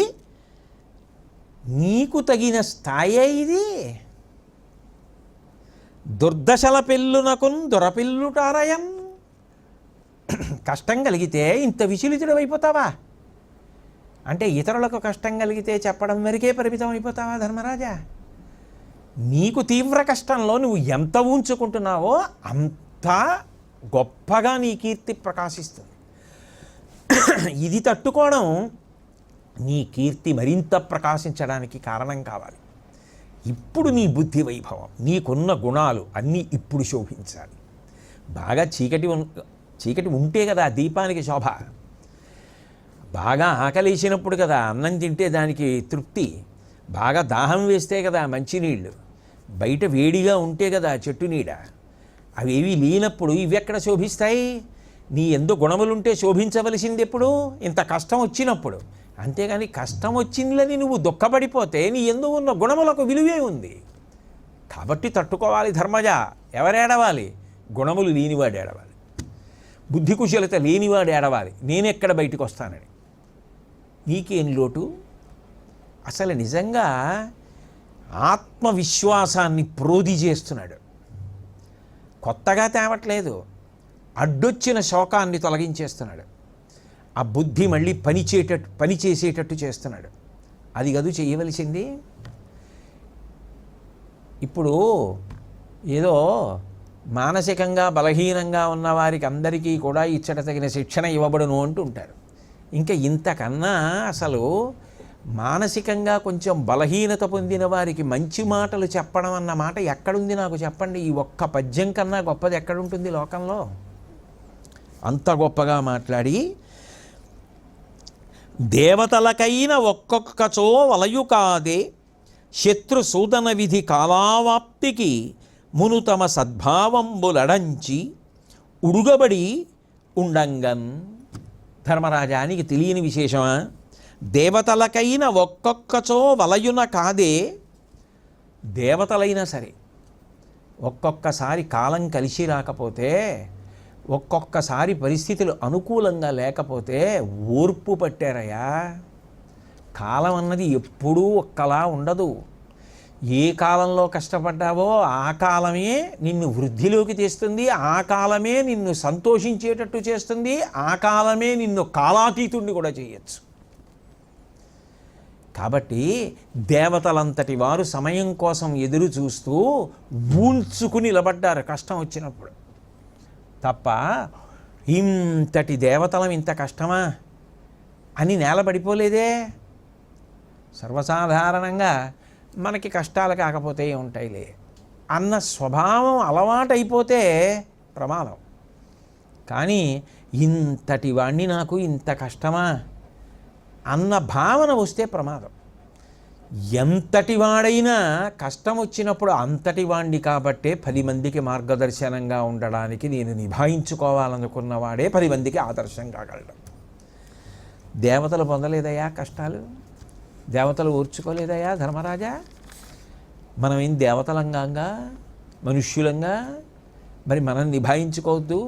నీకు తగిన స్థాయే ఇది. దుర్దశల పెళ్ళునకున్ దొరపిల్లుటారయం. కష్టం కలిగితే ఇంత విచలితుడు అయిపోతావా? అంటే ఇతరులకు కష్టం కలిగితే చెప్పడం వరకే పరిమితం అయిపోతావా ధర్మరాజా? నీకు తీవ్ర కష్టంలో నువ్వు ఎంత ఉంచుకుంటున్నావో అంత గొప్పగా నీ కీర్తి ప్రకాశిస్తుంది. ఇది తట్టుకోవడం నీ కీర్తి మరింత ప్రకాశించడానికి కారణం కావాలి. ఇప్పుడు నీ బుద్ధి వైభవం, నీకున్న గుణాలు అన్నీ ఇప్పుడు శోభించాలి. బాగా చీకటి ఉంటే కదా దీపానికి శోభ. బాగా ఆకలేసినప్పుడు కదా అన్నం తింటే దానికి తృప్తి. బాగా దాహం వేస్తే కదా మంచినీళ్ళు. బయట వేడిగా ఉంటే కదా చెట్టు నీడ. అవేవి లేనప్పుడు ఇవి ఎక్కడ శోభిస్తాయి? నీ ఎందు గుణములుంటే శోభించవలసింది ఎప్పుడు? ఇంత కష్టం వచ్చినప్పుడు. అంతేగాని కష్టం వచ్చిందని నువ్వు దుఃఖపడిపోతే నీ ఎందు ఉన్న గుణములకు విలువే ఉంది. కాబట్టి తట్టుకోవాలి ధర్మజ. ఎవరేడవాలి? గుణములు లేనివాడు ఏడవాలి. బుద్ధి కుశలత లేనివాడు ఏడవాలి. నేనెక్కడ బయటకు వస్తానని. నీకేం లోటు? అసలు నిజంగా ఆత్మవిశ్వాసాన్ని ప్రోధి చేస్తున్నాడు. కొత్తగా తేవట్లేదు, అడ్డొచ్చిన శోకాన్ని తొలగించేస్తున్నాడు. ఆ బుద్ధి మళ్ళీ పని చేసేటట్టు చేస్తున్నాడు. అది గదు చేయవలసింది. ఇప్పుడు ఏదో మానసికంగా బలహీనంగా ఉన్న వారికి అందరికీ కూడా ఇచ్చట తగిన శిక్షణ ఇవ్వబడును అంటుంటారు. ఇంకా ఇంతకన్నా అసలు మానసికంగా కొంచెం బలహీనత పొందిన వారికి మంచి మాటలు చెప్పడం అన్న మాట ఎక్కడుంది నాకు చెప్పండి. ఈ ఒక్క పద్యం కన్నా గొప్పది ఎక్కడుంటుంది లోకంలో? అంత గొప్పగా మాట్లాడి దేవతలకైన ఒక్కొక్కచో వలయు కాదే శత్రు సూదన విధి కాలావాప్తికి మును తమ సద్భావంబులడంచి ఉడుగబడి ఉండంగన్. ధర్మరాజానికి తెలియని విశేషమా? దేవతలకైన ఒక్కొక్కచో వలయున కాదే. దేవతలైనా సరే ఒక్కొక్కసారి కాలం కలిసి రాకపోతే, ఒక్కొక్కసారి పరిస్థితులు అనుకూలంగా లేకపోతే ఓర్పు పట్టారయ్యా. కాలం అన్నది ఎప్పుడూ ఒక్కలా ఉండదు. ఏ కాలంలో కష్టపడ్డావో ఆ కాలమే నిన్ను వృద్ధిలోకి తెస్తుంది, ఆ కాలమే నిన్ను సంతోషించేటట్టు చేస్తుంది, ఆ కాలమే నిన్ను కాలాతీతుడిని కూడా చేయొచ్చు. కాబట్టి దేవతలంతటి వారు సమయం కోసం ఎదురు చూస్తూ ఊల్చుకుని నిలబడ్డారు కష్టం వచ్చినప్పుడు. తప్ప ఇంతటి దేవతలం ఇంత కష్టమా అని నేలబడిపోలేదే. సర్వసాధారణంగా మనకి కష్టాలు కాకపోతే ఉంటాయిలే అన్న స్వభావం అలవాటైపోతే ప్రమాదం. కానీ ఇంతటి వాణ్ణి నాకు ఇంత కష్టమా అన్న భావన వస్తే ప్రమాదం. ఎంతటి వాడైనా కష్టం వచ్చినప్పుడు అంతటి వాణ్ణి కాబట్టే 10 మందికి మార్గదర్శనంగా ఉండడానికి నేను నిభాయించుకోవాలనుకున్నవాడే 10 మందికి ఆదర్శం కాగలడు. దేవతలు పొందలేదయా కష్టాలు? దేవతలు ఓర్చుకోలేదయా ధర్మరాజా? మనం ఏం దేవతలంగా మనుష్యులంగా? మరి మనం నిభాయించుకోవద్దు?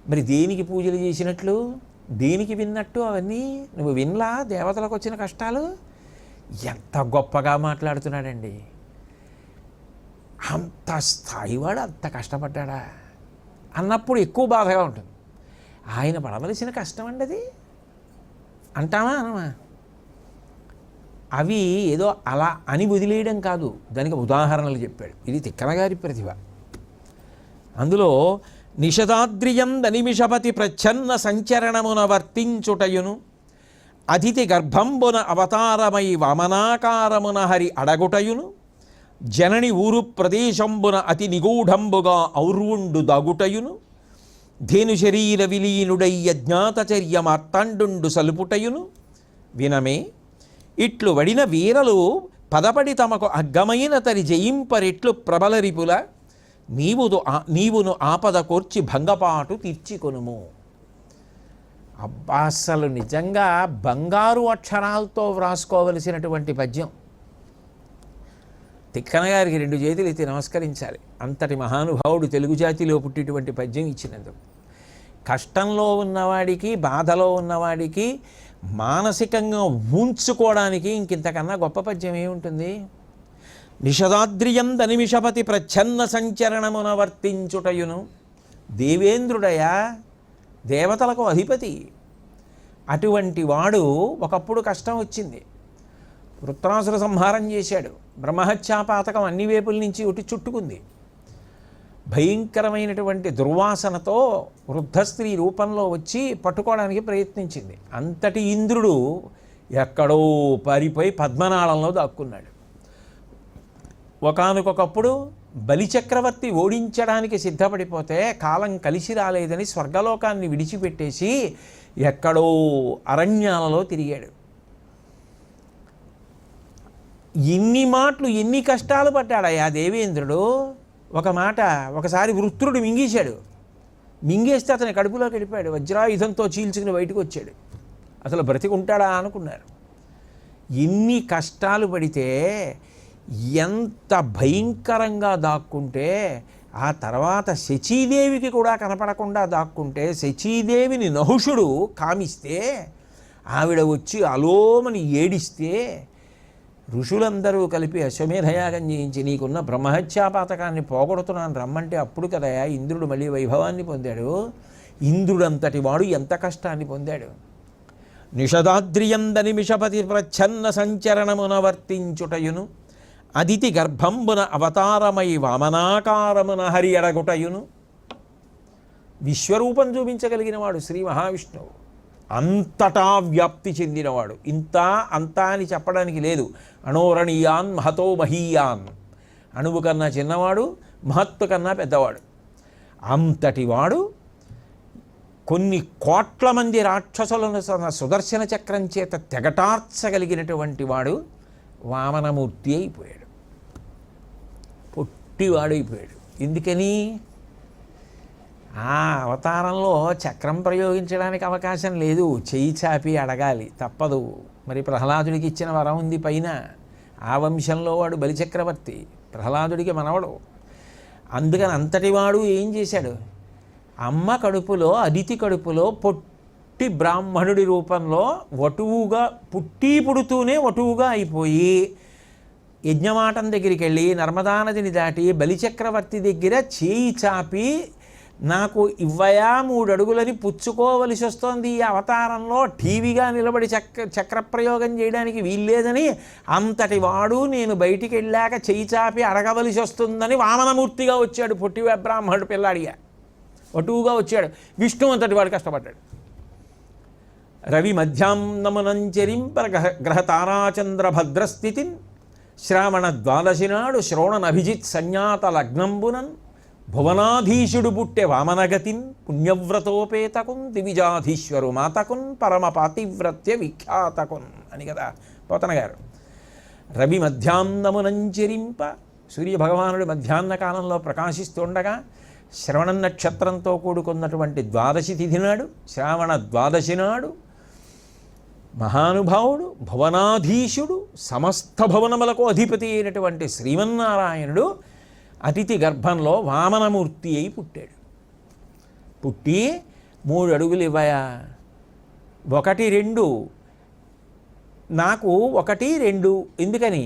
మరి దేనికి పూజలు చేసినట్లు, దేనికి విన్నట్టు అవన్నీ నువ్వు వినలా? దేవతలకు వచ్చిన కష్టాలు ఎంత గొప్పగా మాట్లాడుతున్నాడండి. అంత స్థాయివాడు అంత కష్టపడ్డా అన్నప్పుడు ఎక్కువ బాధగా ఉంటుంది. ఆయన పడవలసిన కష్టం అండి అది అంటామా అనమా? అవి ఏదో అలా అని వదిలేయడం కాదు, దానికి ఉదాహరణలు చెప్పాడు. ఇది తిక్కనగారి ప్రతిభ. అందులో నిషదాద్రియం దనిమిషపతి ప్రచ్ఛన్న సంచరణమున వర్తించుటయును అతిథి గర్భంబున అవతారమై వామనాకారమున హరి అడగుటయును జనని ఊరు ప్రదేశంబున అతి నిగూఢంబుగా ఔర్వుండు దాగుటయును ధేను శరీర విలీనుడై యజ్ఞాతచర్య మార్తాండు సలుపుటయును వినమే ఇట్లు వడిన వీరలు పదపడి తమకు అగ్గమైన తరి జయింపరెట్లు ప్రబలరిపుల నీవును ఆపద కోర్చి భంగపాటు తీర్చికొనుము. అబ్బా, అసలు నిజంగా బంగారు అక్షరాలతో వ్రాసుకోవలసినటువంటి పద్యం. తిక్కన గారికి 2 చేతులు ఎత్తి నమస్కరించాలి. అంతటి మహానుభావుడు తెలుగు జాతిలో పుట్టినటువంటి పద్యం ఇచ్చినందుకు. కష్టంలో ఉన్నవాడికి, బాధలో ఉన్నవాడికి మానసికంగా ఊంచుకోవడానికి ఇంకింతకన్నా గొప్ప పద్యం ఏముంటుంది? నిషదాద్రియంద నిమిషపతి ప్రచ్ఛన్న సంచరణమున వర్తించుటయును. దేవేంద్రుడయా, దేవతలకు అధిపతి. అటువంటి వాడు ఒకప్పుడు కష్టం వచ్చింది, వృత్రాసుర సంహారం చేశాడు. బ్రహ్మహత్యాపాతకం అన్ని వైపుల నుంచి ఒకటి చుట్టుకుంది. భయంకరమైనటువంటి దుర్వాసనతో వృద్ధ స్త్రీ రూపంలో వచ్చి పట్టుకోవడానికి ప్రయత్నించింది. అంతటి ఇంద్రుడు ఎక్కడో పారిపోయి పద్మనాళంలో దాక్కున్నాడు. ఒకానొకప్పుడు బలిచక్రవర్తి ఓడించడానికి సిద్ధపడిపోతే కాలం కలిసి రాలేదని స్వర్గలోకాన్ని విడిచిపెట్టేసి ఎక్కడో అరణ్యాలలో తిరిగాడు. ఎన్ని మాటలు, ఎన్ని కష్టాలు పడ్డాడయ్యా దేవేంద్రుడు. ఒకసారి వృత్రుడు మింగేశాడు. మింగేస్తే అతని కడుపులోకి వెళ్ళిపోయాడు. వజ్రాయుధంతో చీల్చుకుని బయటకు వచ్చాడు. అసలు బ్రతికుంటాడా అనుకున్నారు. ఎన్ని కష్టాలు పడితే, ఎంత భయంకరంగా దాక్కుంటే, ఆ తర్వాత శచీదేవికి కూడా కనపడకుండా దాక్కుంటే, శచీదేవిని నహుషుడు కామిస్తే ఆవిడ వచ్చి అలోమని ఏడిస్తే ఋషులందరూ కలిపి అశ్వమేధయాగం చేయించి నీకున్న బ్రహ్మహత్యాపాతకాన్ని పోగొడుతున్నాను రమ్మంటే అప్పుడు కదయా ఇంద్రుడు మళ్ళీ వైభవాన్ని పొందాడు. ఇంద్రుడంతటి వాడు ఎంత కష్టాన్ని పొందాడు. నిషదాద్రియంద నిమిషపతి ప్రచ్ఛన్న సంచరణమున వర్తించుటయును అదితి గర్భంబున అవతారమై వామనాకారమున హరి అడగుటయును. విశ్వరూపం చూపించగలిగిన వాడు శ్రీ మహావిష్ణువు. అంతటా వ్యాప్తి చెందినవాడు. ఇంత అంతా అని చెప్పడానికి లేదు. అణోరణీయాన్ మహతో మహీయాన్. అణువు కన్నా చిన్నవాడు, మహత్తు కన్నా పెద్దవాడు. అంతటివాడు కొన్ని కోట్ల మంది రాక్షసులను సుదర్శన చక్రం చేత తెగటార్చగలిగినటువంటి వాడు వామనమూర్తి అయిపోయాడు. పొట్టివాడైపోయాడు. ఎందుకని? ఆ అవతారంలో చక్రం ప్రయోగించడానికి అవకాశం లేదు. చెయ్యి చాపి అడగాలి, తప్పదు. మరి ప్రహ్లాదుడికి ఇచ్చిన వరం ఉంది పైన. ఆ వంశంలో వాడు బలిచక్రవర్తి, ప్రహ్లాదుడికి మనవడు. అందుకని అంతటివాడు ఏం చేశాడు? అమ్మ కడుపులో, అదితి కడుపులో పొట్టి బ్రాహ్మణుడి రూపంలో వటువుగా పుడుతూనే వటువుగా అయిపోయి యజ్ఞమాటం దగ్గరికి వెళ్ళి నర్మదా నదిని దాటి బలిచక్రవర్తి దగ్గర చేయి చాపి నాకు ఇవ్వయా 3 అడుగులని పుచ్చుకోవలసి వస్తోంది. ఈ అవతారంలో టీవీగా నిలబడి చక్రప్రయోగం చేయడానికి వీల్లేదని అంతటి వాడు నేను బయటికి వెళ్ళాక చేయి చాపి అడగవలసి వస్తుందని వామనమూర్తిగా వచ్చాడు. పొట్టి బ్రాహ్మణుడు పిల్లాడిగా వటువుగా వచ్చాడు. విష్ణు అంతటి వాడు కష్టపడ్డాడు. రవి మధ్యాహ్నమునంచరింప గ్రహ తారాచంద్ర భద్రస్థితిన్ శ్రావణ ద్వాదశి నాడు శ్రోణనభిజిత్ సంజ్ఞాత లగ్నంబునన్ భువనాధీశుడు పుట్టె వామనగతిన్ పుణ్యవ్రతోపేతకున్ దివిజాధీశ్వరు మాతకున్ పరమ పాతివ్రత్య విఖ్యాతకున్ అని కదా పోతన గారు. రవి మధ్యాహ్నమునంచరింప, సూర్యభగవానుడు మధ్యాహ్న కాలంలో ప్రకాశిస్తుండగా శ్రవణ నక్షత్రంతో కూడుకున్నటువంటి ద్వాదశి తిథి నాడు, శ్రావణ ద్వాదశి నాడు మహానుభావుడు భువనాధీశుడు సమస్త భువనములకు అధిపతి అయినటువంటి శ్రీమన్నారాయణుడు అతిథి గర్భంలో వామనమూర్తి అయి పుట్టాడు. పుట్టి 3 అడుగులు ఇవ్వయా, 1 2 నాకు 1 2 ఎందుకని?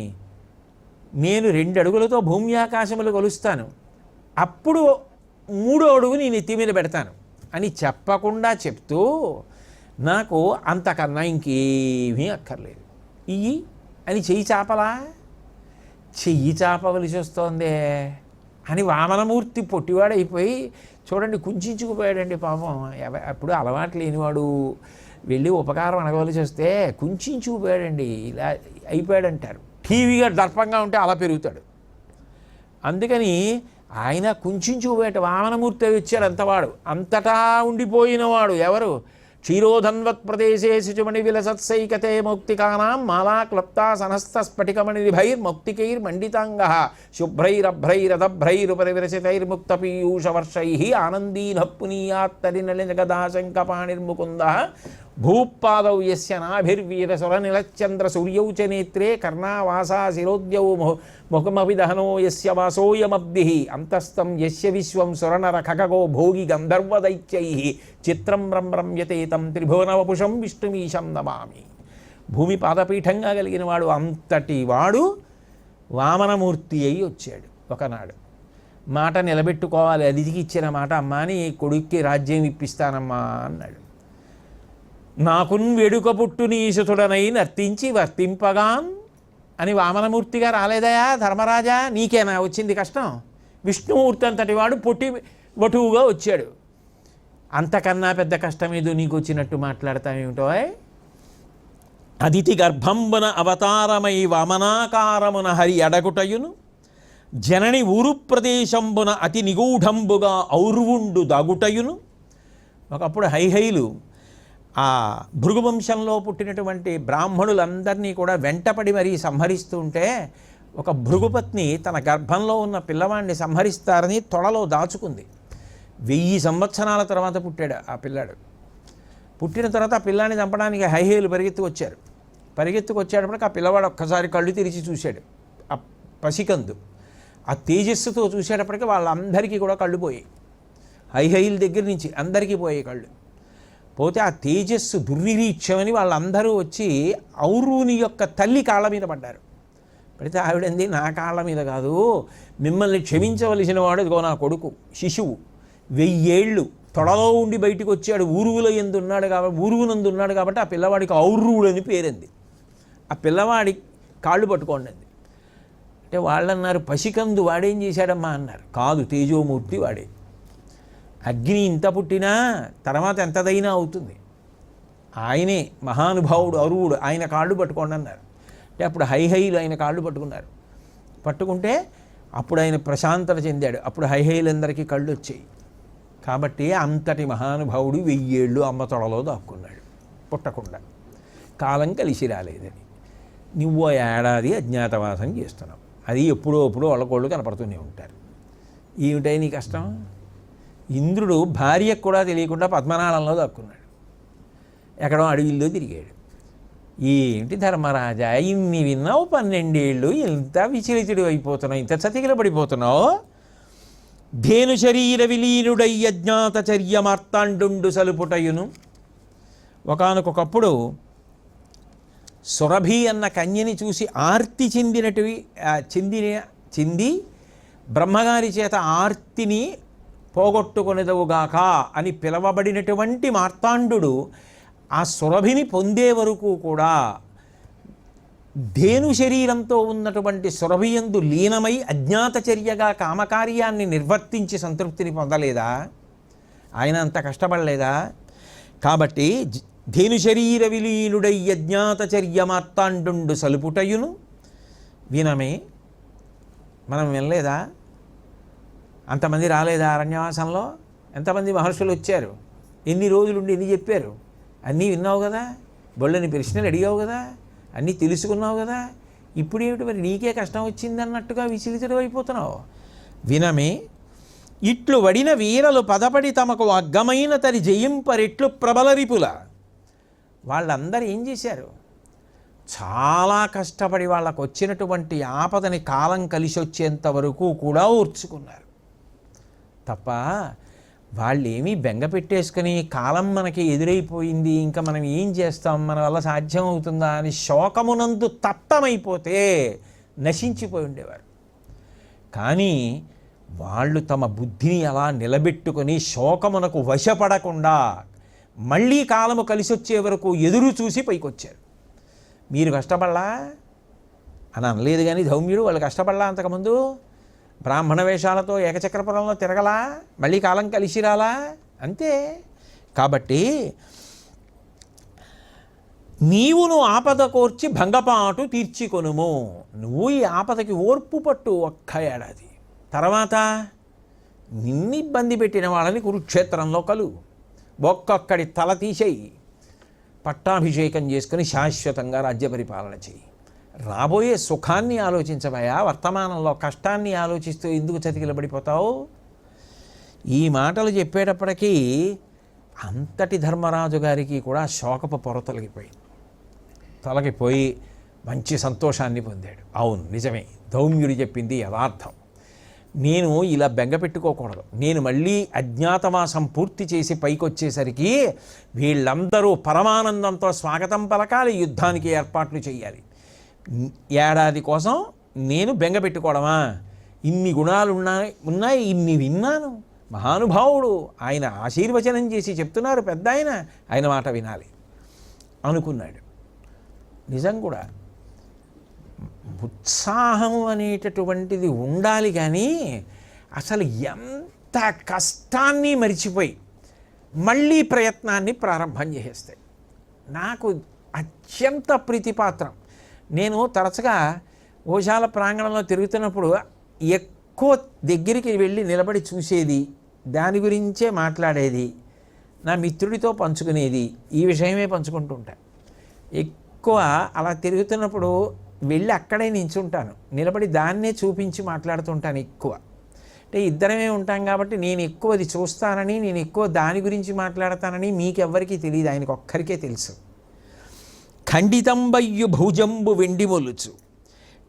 నేను 2 అడుగులతో భూమి ఆకాశములు కొలుస్తాను, అప్పుడు 3వ అడుగు నేను ఎత్తి మీద పెడతాను అని చెప్పకుండా చెప్తూ నాకు అంతకన్నా ఇంకేమీ అక్కర్లేదు ఇయ్యి అని చెయ్యి చాపలా, చెయ్యి చాపవలసి వస్తోందే అని వామనమూర్తి పొట్టివాడైపోయి చూడండి కుంచుకుపోయాడండి పాపం. అప్పుడు అలవాటు లేనివాడు వెళ్ళి ఉపకారం అడగవలసి వస్తే కుంచుకుపోయాడండి. ఇలా అయిపోయాడంటారు. టీవీగా దర్పంగా ఉంటే అలా పెరుగుతాడు. అందుకని ఆయన కుంచుకుపోయేట వామనమూర్తి వచ్చాడు. అంతవాడు అంతటా ఉండిపోయినవాడు ఎవరు? క్షీరోధన్వత్ ప్రదేశే శుచుమణి విలసత్సైకతే మౌక్తికానాం మాలా క్లప్తా సనస్త స్ఫటికమణిభైర్మౌక్తికైర్మండితాంగ శుభ్రైరభ్రైరదభ్రైరుపరివిరసితైర్ముక్తపీయూషవర్షై ఆనందీన పునీయాత్తరినలిజగదాశంకపాణిర్ముకుంద భూపాదౌ యస్య నాభిర్వీరసురనిలచంద్ర సూర్యౌ చ నేత్రే కర్ణావాసా శిరోద్యౌ ముఖమపి దహనో యస్య వాసోయమబ్ధి అంతస్థం యస్య విశ్వం సురనర ఖగో భోగి గంధర్వదైత్యై చిత్రం రమ్యతే తం త్రిభువనవపుషం విష్ణుమీశం నమామి. భూమి పాదపీఠంగా కలిగిన వాడు అంతటి వాడు వామనమూర్తి అయి వచ్చాడు. ఒకనాడు మాట నిలబెట్టుకోవాలి, అతిథికి ఇచ్చిన మాట అమ్మా అని కొడుక్కి రాజ్యం ఇప్పిస్తానమ్మా అన్నాడు. నాకున్ వెడుక పుట్టు నీసుతుడనై నర్తించి వర్తింపగాన్ అని వామనమూర్తిగా రాలేదయా ధర్మరాజా, నీకేనా వచ్చింది కష్టం? విష్ణుమూర్తి అంతటి వాడు పొట్టి వటువుగా వచ్చాడు. అంతకన్నా పెద్ద కష్టం ఏదో నీకు వచ్చినట్టు మాట్లాడతామేమిటో. అదితి గర్భంబున అవతారమై వామనాకారమున హరి అడగుటయును జనని ఊరు ప్రదేశంబున అతి నిగూఢంబుగా ఔర్వుండు దాగుటయును. ఒకప్పుడు హైహైలు ఆ భృగువంశంలో పుట్టినటువంటి బ్రాహ్మణులందరినీ కూడా వెంటపడి మరీ సంహరిస్తూ ఉంటే ఒక భృగుపత్ని తన గర్భంలో ఉన్న పిల్లవాడిని సంహరిస్తారని తొడలో దాచుకుంది. 1000 సంవత్సరాల తర్వాత పుట్టాడు ఆ పిల్లాడు. పుట్టిన తర్వాత ఆ పిల్లాన్ని చంపడానికి హైహేలు పరిగెత్తుకొచ్చేటప్పటికి ఆ పిల్లవాడు ఒక్కసారి కళ్ళు తెరిచి చూశాడు. ఆ పసికందు ఆ తేజస్సుతో చూసేటప్పటికి వాళ్ళందరికీ కూడా కళ్ళు పోయాయి. హైహైల దగ్గర నుంచి అందరికీ పోయాయి కళ్ళు. పోతే ఆ తేజస్సు దుర్నిరీక్షమని వాళ్ళందరూ వచ్చి ఔరుని యొక్క తల్లి కాళ్ళ మీద పడ్డారు. పడితే ఆవిడంది, నా కాళ్ళ మీద కాదు, మిమ్మల్ని క్షమించవలసిన వాడు ఇదిగో నా కొడుకు శిశువు 1000 ఏళ్ళు తొడలో ఉండి బయటికి వచ్చాడు, ఊరువునందు ఉన్నాడు కాబట్టి ఆ పిల్లవాడికి ఔర్రువుడు అని పేరింది. ఆ పిల్లవాడి కాళ్ళు పట్టుకోండి అంది. అంటే వాళ్ళన్నారు, పసికందు వాడేం చేశాడమ్మా అన్నారు. కాదు, తేజోమూర్తి వాడే. అగ్ని ఇంత పుట్టినా తర్వాత ఎంతదైనా అవుతుంది. ఆయనే మహానుభావుడు అరువుడు, ఆయన కాళ్ళు పట్టుకోండి అన్నారు. అంటే అప్పుడు హైహైలు ఆయన కాళ్ళు పట్టుకున్నారు. పట్టుకుంటే అప్పుడు ఆయన ప్రశాంతత చెందాడు. అప్పుడు హైహైలందరికీ కళ్ళు వచ్చాయి. కాబట్టి అంతటి మహానుభావుడు 1000 ఏళ్ళు అమ్మ తొడలో దాక్కున్నాడు పుట్టకుండా. కాలం కలిసి రాలేదని నువ్వు ఏడాది అజ్ఞాతవాసం చేస్తున్నావు. అది ఎప్పుడో వాళ్ళకోళ్ళు కనపడుతూనే ఉంటారు. ఏమిటై నీ కష్టం? ఇంద్రుడు భార్యకు కూడా తెలియకుండా పద్మనాళంలో దాక్కున్నాడు. ఎక్కడో అడవిల్లో తిరిగాడు. ఏంటి ధర్మరాజా, ఇన్ని విన్నావు, 12 ఏళ్ళు ఇంత విచలితుడు అయిపోతున్నావు, ఇంత చతికిల పడిపోతున్నావు. ధేను శరీర విలీనుడై అజ్ఞాత చర్య మార్తాండు సలుపుటయును. ఒకానొకప్పుడు సురభి అన్న కన్యని చూసి ఆర్తి చెంది బ్రహ్మగారి చేత ఆర్తిని పోగొట్టుకొనిదవుగాక అని పిలవబడినటువంటి మార్తాండు ఆ సురభిని పొందే వరకు కూడా ధేను శరీరంతో ఉన్నటువంటి సురభియందు లీనమై అజ్ఞాతచర్యగా కామకార్యాన్ని నిర్వర్తించి సంతృప్తిని పొందలేదా? ఆయన అంత కష్టపడలేదా? కాబట్టి ధేను శరీర విలీనుడై అజ్ఞాతచర్య మార్తాండు సలుపుటయును వినమే. మనం వినలేదా? అంతమంది రాలేదా అరణ్యవాసంలో? ఎంతమంది మహర్షులు వచ్చారు? ఎన్ని రోజులుండి ఎన్ని చెప్పారు? అన్నీ విన్నావు కదా, బొళ్ళని ప్రశ్నలు అడిగావు కదా, అన్నీ తెలుసుకున్నావు కదా. ఇప్పుడు ఏమిటి మరి నీకే కష్టం వచ్చిందన్నట్టుగా విచలితుడు అయిపోతున్నావు? వినమే. ఇట్లు వడిన వీరలు పదపడి తమకు అగ్గమైన తరి జయింపరెట్లు ప్రబలరిపుల. వాళ్ళందరూ ఏం చేశారు? చాలా కష్టపడి వాళ్ళకు వచ్చినటువంటి ఆపదని కాలం కలిసి వచ్చేంత వరకు కూడా ఓర్చుకున్నారు తప్ప వాళ్ళేమీ బెంగ పెట్టేసుకుని కాలం మనకి ఎదురైపోయింది, ఇంకా మనం ఏం చేస్తాం, మన వల్ల సాధ్యం అవుతుందా అని శోకమునందు తప్తమైపోతే నశించిపోయి ఉండేవారు. కానీ వాళ్ళు తమ బుద్ధిని అలా నిలబెట్టుకొని శోకమునకు వశపడకుండా మళ్ళీ కాలము కలిసి వచ్చే వరకు ఎదురు చూసి పైకొచ్చారు. మీరు కష్టపడలా అని అనలేదు కానీ ధౌమ్యుడు వాళ్ళు కష్టపడలా అంతకుముందు బ్రాహ్మణ వేషాలతో ఏకచక్రపురంలో తిరగలా, మళ్ళీ కాలం కలిసి రాలా, అంతే. కాబట్టి నీవును ఆపద కోర్చి భంగపాటు తీర్చికొనుము. నువ్వు ఈ ఆపదకి ఓర్పు పట్టు 1 ఏడాది. తర్వాత నిన్ను ఇబ్బంది పెట్టిన వాళ్ళని కురుక్షేత్రంలో కలువు. ఒక్కొక్కడి తల తీసేయి, పట్టాభిషేకం చేసుకుని శాశ్వతంగా రాజ్య పరిపాలన చెయ్యి. రాబోయే సుఖాన్ని ఆలోచించబోయా, వర్తమానంలో కష్టాన్ని ఆలోచిస్తూ ఎందుకు చతికిలబడిపోతావు? ఈ మాటలు చెప్పేటప్పటికీ అంతటి ధర్మరాజు గారికి కూడా శోకపు పొర తొలగిపోయి మంచి సంతోషాన్ని పొందాడు. అవును, నిజమే, ధౌమ్యుడు చెప్పింది యథార్థం. నేను ఇలా బెంగ పెట్టుకోకూడదు. నేను మళ్ళీ అజ్ఞాతవాసం పూర్తి చేసి పైకొచ్చేసరికి వీళ్ళందరూ పరమానందంతో స్వాగతం పలకాలి, యుద్ధానికి ఏర్పాట్లు చేయాలి. ఏడాది కోసం నేను బెంగ పెట్టుకోవడమా? ఇన్ని గుణాలు ఉన్నాయి, ఇన్ని విన్నాను. మహానుభావుడు, ఆయన ఆశీర్వచనం చేసి చెప్తున్నారు, పెద్ద ఆయన మాట వినాలి అనుకున్నాడు. నిజం కూడా ఉత్సాహం అనేటటువంటిది ఉండాలి, కానీ అసలు ఎంత కష్టాన్ని మరిచిపోయి మళ్ళీ ప్రయత్నాన్ని ప్రారంభం చేసేస్తాయి. నాకు అత్యంత ప్రీతిపాత్రం. నేను తరచుగా ఓశాల ప్రాంగణంలో తిరుగుతున్నప్పుడు ఎక్కువ దగ్గరికి వెళ్ళి నిలబడి చూసేది, దాని గురించే మాట్లాడేది, నా మిత్రుడితో పంచుకునేది, ఈ విషయమే పంచుకుంటూ ఉంటాను. ఎక్కువ అలా తిరుగుతున్నప్పుడు వెళ్ళి అక్కడే నించుంటాను, నిలబడి దాన్నే చూపించి మాట్లాడుతుంటాను ఎక్కువ. అంటే ఇద్దరమే ఉంటాం కాబట్టి నేను ఎక్కువ అది చూస్తానని, నేను ఎక్కువ దాని గురించి మాట్లాడతానని మీకెవ్వరికీ తెలియదు, ఆయనకు ఒక్కరికే తెలుసు. ఖండితంబయ్యు భుజంబు వెండి మొలుచు,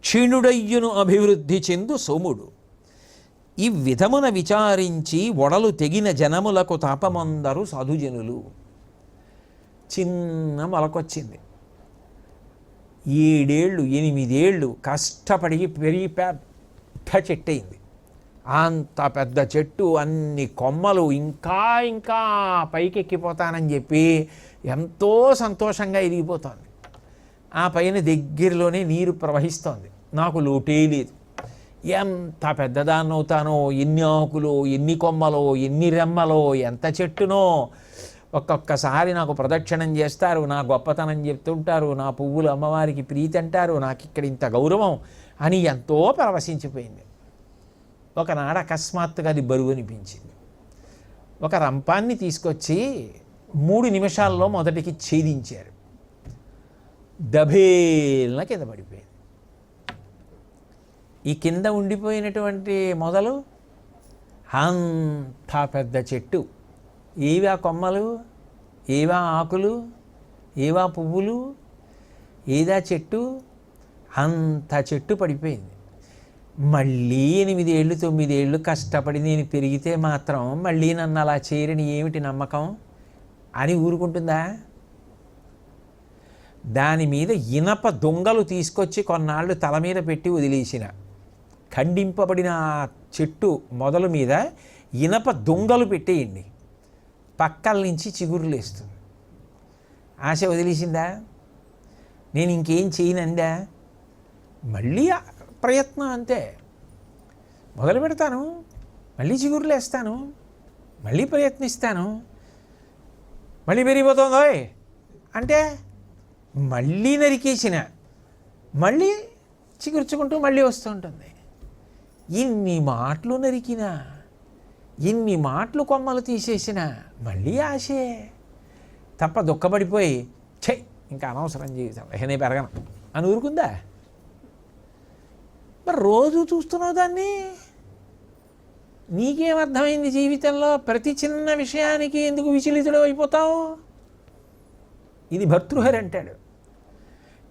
క్షీణుడయ్యును అభివృద్ధి చెందు సోముడు, ఈ విధమున విచారించి ఒడలు తెగిన జనములకు తాపమందరు సాధుజనులు. చిన్న మొలకొచ్చింది, 7 ఏళ్ళు 8 ఏళ్ళు కష్టపడి పెరిగి పెద్ద చెట్టు అయింది. అంత పెద్ద చెట్టు, అన్ని కొమ్మలు, ఇంకా ఇంకా పైకెక్కిపోతానని చెప్పి ఎంతో సంతోషంగా ఎదిగిపోతోంది. ఆ పైన దగ్గరలోనే నీరు ప్రవహిస్తోంది. నాకు లోటే లేదు. ఎంత పెద్దదాన్ని అవుతానో, ఎన్ని ఆకులో, ఎన్ని కొమ్మలో, ఎన్ని రెమ్మలో, ఎంత చెట్టునో. ఒక్కొక్కసారి నాకు ప్రదక్షిణం చేస్తారు, నా గొప్పతనం చెప్తుంటారు, నా పువ్వులు అమ్మవారికి ప్రీతి అంటారు, నాకు ఇక్కడ ఇంత గౌరవం అని ఎంతో పరవశించిపోయింది. ఒకనాడు అకస్మాత్తుగా అది బరువు అనిపించింది. ఒక రంపాన్ని తీసుకొచ్చి 3 నిమిషాల్లో మొదటికి ఛేదించారు. దభేల్న కింద పడిపోయింది. ఈ కింద ఉండిపోయినటువంటి మొదలు అంత పెద్ద చెట్టు, ఏవా కొమ్మలు, ఏవా ఆకులు, ఏవా పువ్వులు, ఏదా చెట్టు, అంత చెట్టు పడిపోయింది. మళ్ళీ 8 ఏళ్ళు 9 ఏళ్ళు కష్టపడి నేను పెరిగితే మాత్రం మళ్ళీ నన్ను అలా చేయరని ఏమిటి నమ్మకం అని ఊరుకుంటుందా? దాని మీద ఇనప దొంగలు తీసుకొచ్చి కొన్నాళ్ళు తల మీద పెట్టి వదిలేసిన, ఖండింపబడిన చెట్టు మొదలు మీద ఇనప దొంగలు పెట్టేయండి, పక్కల నుంచి చిగురులు వేస్తుంది. ఆశ వదిలేసిందా? నేను ఇంకేం చేయనందా? మళ్ళీ ప్రయత్నం అంతే. మొదలు పెడతాను, మళ్ళీ చిగురులు వేస్తాను, మళ్ళీ ప్రయత్నిస్తాను, మళ్ళీ పెరిగిపోతుందో అంటే మళ్ళీ నరికేసిన, మళ్ళీ చిగుర్చుకుంటూ మళ్ళీ వస్తూ ఉంటుంది. ఇన్ని మాటలు నరికినా, ఇన్ని మాటలు కొమ్మలు తీసేసిన మళ్ళీ ఆశే తప్ప దుఃఖపడిపోయి ఛై ఇంకా అనవసరం జీవితం నేను పెరగను అని ఊరుకుందా? మరి రోజు చూస్తున్నావు దాన్ని, నీకేమర్థమైంది జీవితంలో? ప్రతి చిన్న విషయానికి ఎందుకు విచలితుడు అయిపోతావు? ఇది భర్తృహరి అంటాడు.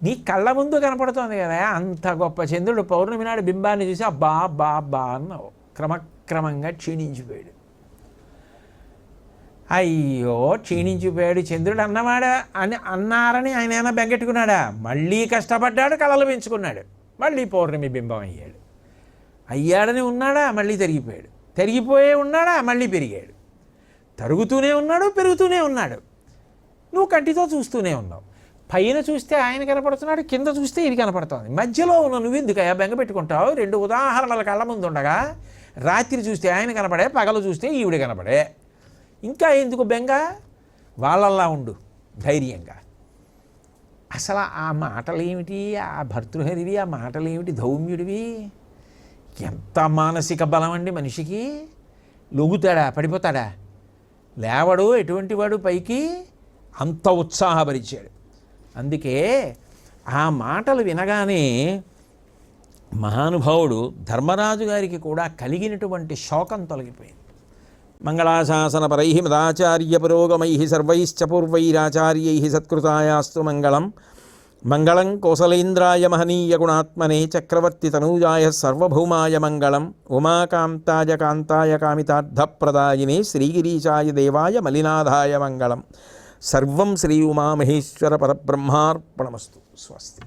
నీ కళ్ళ ముందు కనపడుతోంది కదా అంత గొప్ప చంద్రుడు, పౌర్ణమి నాడు బింబాన్ని చూసి అబ్బా అబ్బా అబ్బా అన్నావు, క్రమక్రమంగా క్షీణించిపోయాడు. అయ్యో క్షీణించిపోయాడు చంద్రుడు అన్నారని ఆయన ఏమైనా బెంగెట్టుకున్నాడా? మళ్ళీ కష్టపడ్డాడు, కళలు పెంచుకున్నాడు, మళ్ళీ పౌర్ణమి బింబం అయ్యాడని ఉన్నాడా? మళ్ళీ తరిగిపోయాడు, తరిగిపోయే ఉన్నాడా? మళ్ళీ పెరిగాడు, తరుగుతూనే ఉన్నాడు, పెరుగుతూనే ఉన్నాడు. నువ్వు కంటితో చూస్తూనే ఉన్నావు. పైన చూస్తే ఆయన కనపడుతున్నాడు, కింద చూస్తే ఇది కనపడుతుంది. మధ్యలో ఉన్న నువ్వు ఎందుకయ్యా బెంగ పెట్టుకుంటావు? 2 ఉదాహరణలు కళ్ళ ముందు ఉండగా రాత్రి చూస్తే ఆయన కనపడే, పగలు చూస్తే ఈవిడ కనపడే, ఇంకా ఎందుకు బెంగ? వాళ్ళల్లా ఉండు ధైర్యంగా. అసలు ఆ మాటలేమిటి? ఆ భర్తృహరివి ఆ మాటలేమిటి? ధౌమ్యుడివి ఎంత మానసిక బలం అండి మనిషికి! లొంగుతాడా? పడిపోతాడా? లేవడు ఎటువంటి వాడు పైకి, అంత ఉత్సాహపరిచాడు. అందుకే ఆ మాటలు వినగానే మహానుభావుడు ధర్మరాజు గారికి కూడా కలిగినటువంటి శోకం తొలగిపోయింది. మంగళాశాసనపరై మదాచార్య పురోగమై సర్వైశ్చ పూర్వైరాచార్యై సత్కృతాయాస్తు మంగళం. మంగళం కోసలేంద్రాయ మహనీయ గుణాత్మనే చక్రవర్తి తనూజాయ సర్వభౌమాయ మంగళం. ఉమాకాంతాయ కాంతాయ కామితార్థప్రదాయినే శ్రీగిరీశాయ దేవాయ మలినాథాయ మంగళం. సర్వం శ్రీ ఉమామహేశ్వర పరబ్రహ్మార్పణమస్తు. స్వస్తి.